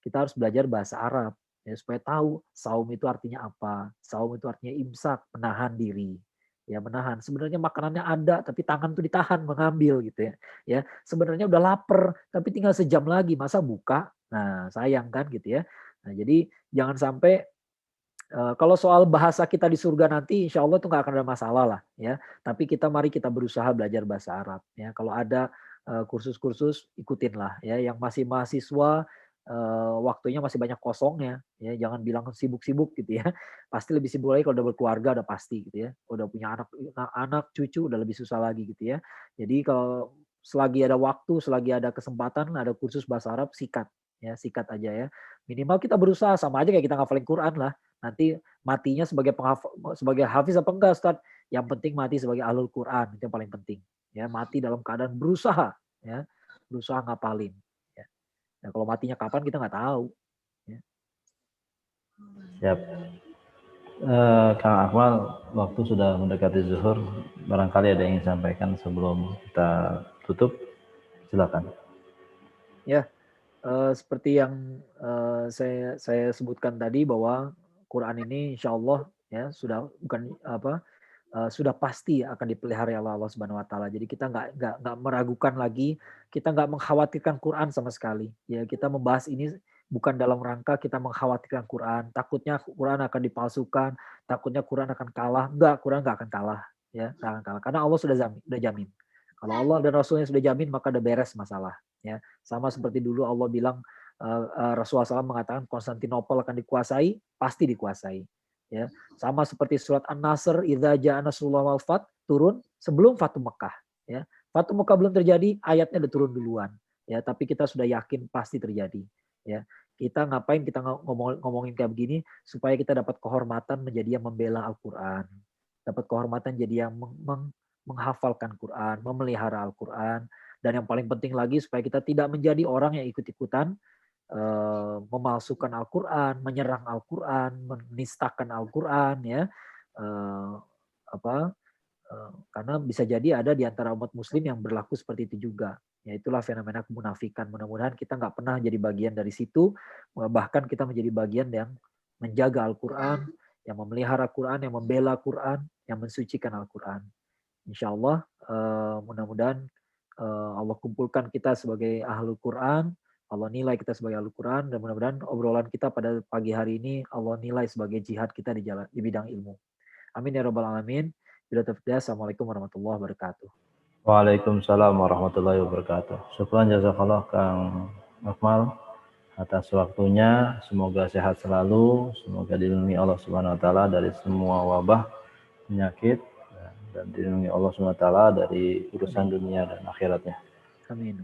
B: kita harus belajar bahasa Arab ya, supaya tahu saum itu artinya apa. Saum itu artinya imsak, menahan diri. Ya menahan. Sebenarnya makanannya ada, tapi tangan tuh ditahan mengambil gitu ya. Ya sebenarnya udah lapar, tapi tinggal sejam lagi, masa buka? Nah sayang kan gitu ya. Nah jadi jangan sampai kalau soal bahasa kita di surga nanti, insya Allah itu nggak akan ada masalah lah ya. Tapi mari kita berusaha belajar bahasa Arab ya. Kalau ada kursus-kursus ikutin lah ya. Yang masih mahasiswa waktunya masih banyak kosongnya ya. Jangan bilang sibuk-sibuk gitu ya. Pasti lebih sibuk lagi kalau udah berkeluarga, udah pasti gitu ya. Udah punya anak cucu udah lebih susah lagi gitu ya. Jadi kalau selagi ada waktu, selagi ada kesempatan, ada kursus bahasa Arab, sikat ya, sikat aja ya. Minimal kita berusaha, sama aja kayak kita ngafalin Quran lah. Nanti matinya sebagai hafiz apa enggak Ustaz? Yang penting mati sebagai ahlul Quran, itu yang paling penting. Ya, mati dalam keadaan berusaha ya, berusaha ngapalin ya. Nah, kalau matinya kapan kita nggak tahu ya.
A: Siap. Kang Akmal, waktu sudah mendekati zuhur. Barangkali ada yang ingin sampaikan sebelum kita tutup. Silakan.
B: Ya, seperti yang saya sebutkan tadi bahwa Quran ini insya Allah ya sudah sudah pasti akan dipelihara oleh Allah Subhanahu Wa Taala. Jadi kita nggak meragukan lagi, kita nggak mengkhawatirkan Quran sama sekali. Ya kita membahas ini bukan dalam rangka kita mengkhawatirkan Quran, takutnya Quran akan dipalsukan, takutnya Quran akan kalah. Enggak, Quran nggak akan kalah. Ya, nggak akan kalah. Karena Allah sudah jamin. Kalau Allah dan Rasulnya sudah jamin, maka udah beres masalah. Ya, sama seperti dulu Allah bilang Rasulullah SAW mengatakan Konstantinopel akan dikuasai, pasti dikuasai. Ya, sama seperti surat An-Nasr, idza jaa nasrullah wal fath, turun sebelum Fatu Mekah. Ya, Fatu Mekah belum terjadi, ayatnya udah turun duluan. Ya, tapi kita sudah yakin pasti terjadi. Ya, kita ngapain kita ngomongin kayak begini supaya kita dapat kehormatan menjadi yang membela Al-Quran, dapat kehormatan jadi yang menghafalkan Quran, memelihara Al-Quran, dan yang paling penting lagi supaya kita tidak menjadi orang yang ikut-ikutan memalsukan Al-Quran, menyerang Al-Quran, menistakan Al-Quran ya. Karena bisa jadi ada di antara umat muslim yang berlaku seperti itu juga. Ya itulah fenomena kemunafikan. Mudah-mudahan kita nggak pernah jadi bagian dari situ, bahkan kita menjadi bagian yang menjaga Al-Quran, yang memelihara Quran, yang membela Quran, yang mensucikan Al-Quran. Insya Allah mudah-mudahan Allah kumpulkan kita sebagai ahlul Quran, Allah nilai kita sebagai ahlul Quran, dan mudah-mudahan obrolan kita pada pagi hari ini Allah nilai sebagai jihad kita di bidang ilmu. Amin ya rabbal alamin. Bila taufiq, assalamualaikum warahmatullahi wabarakatuh.
A: Waalaikumsalam warahmatullahi wabarakatuh. Syukran jazakallah Kang Akmal atas waktunya. Semoga sehat selalu, semoga dilindungi Allah Subhanahu wa taala dari semua wabah penyakit, dan dilindungi Allah Subhanahu wa taala dari urusan dunia dan akhiratnya.
B: Amin.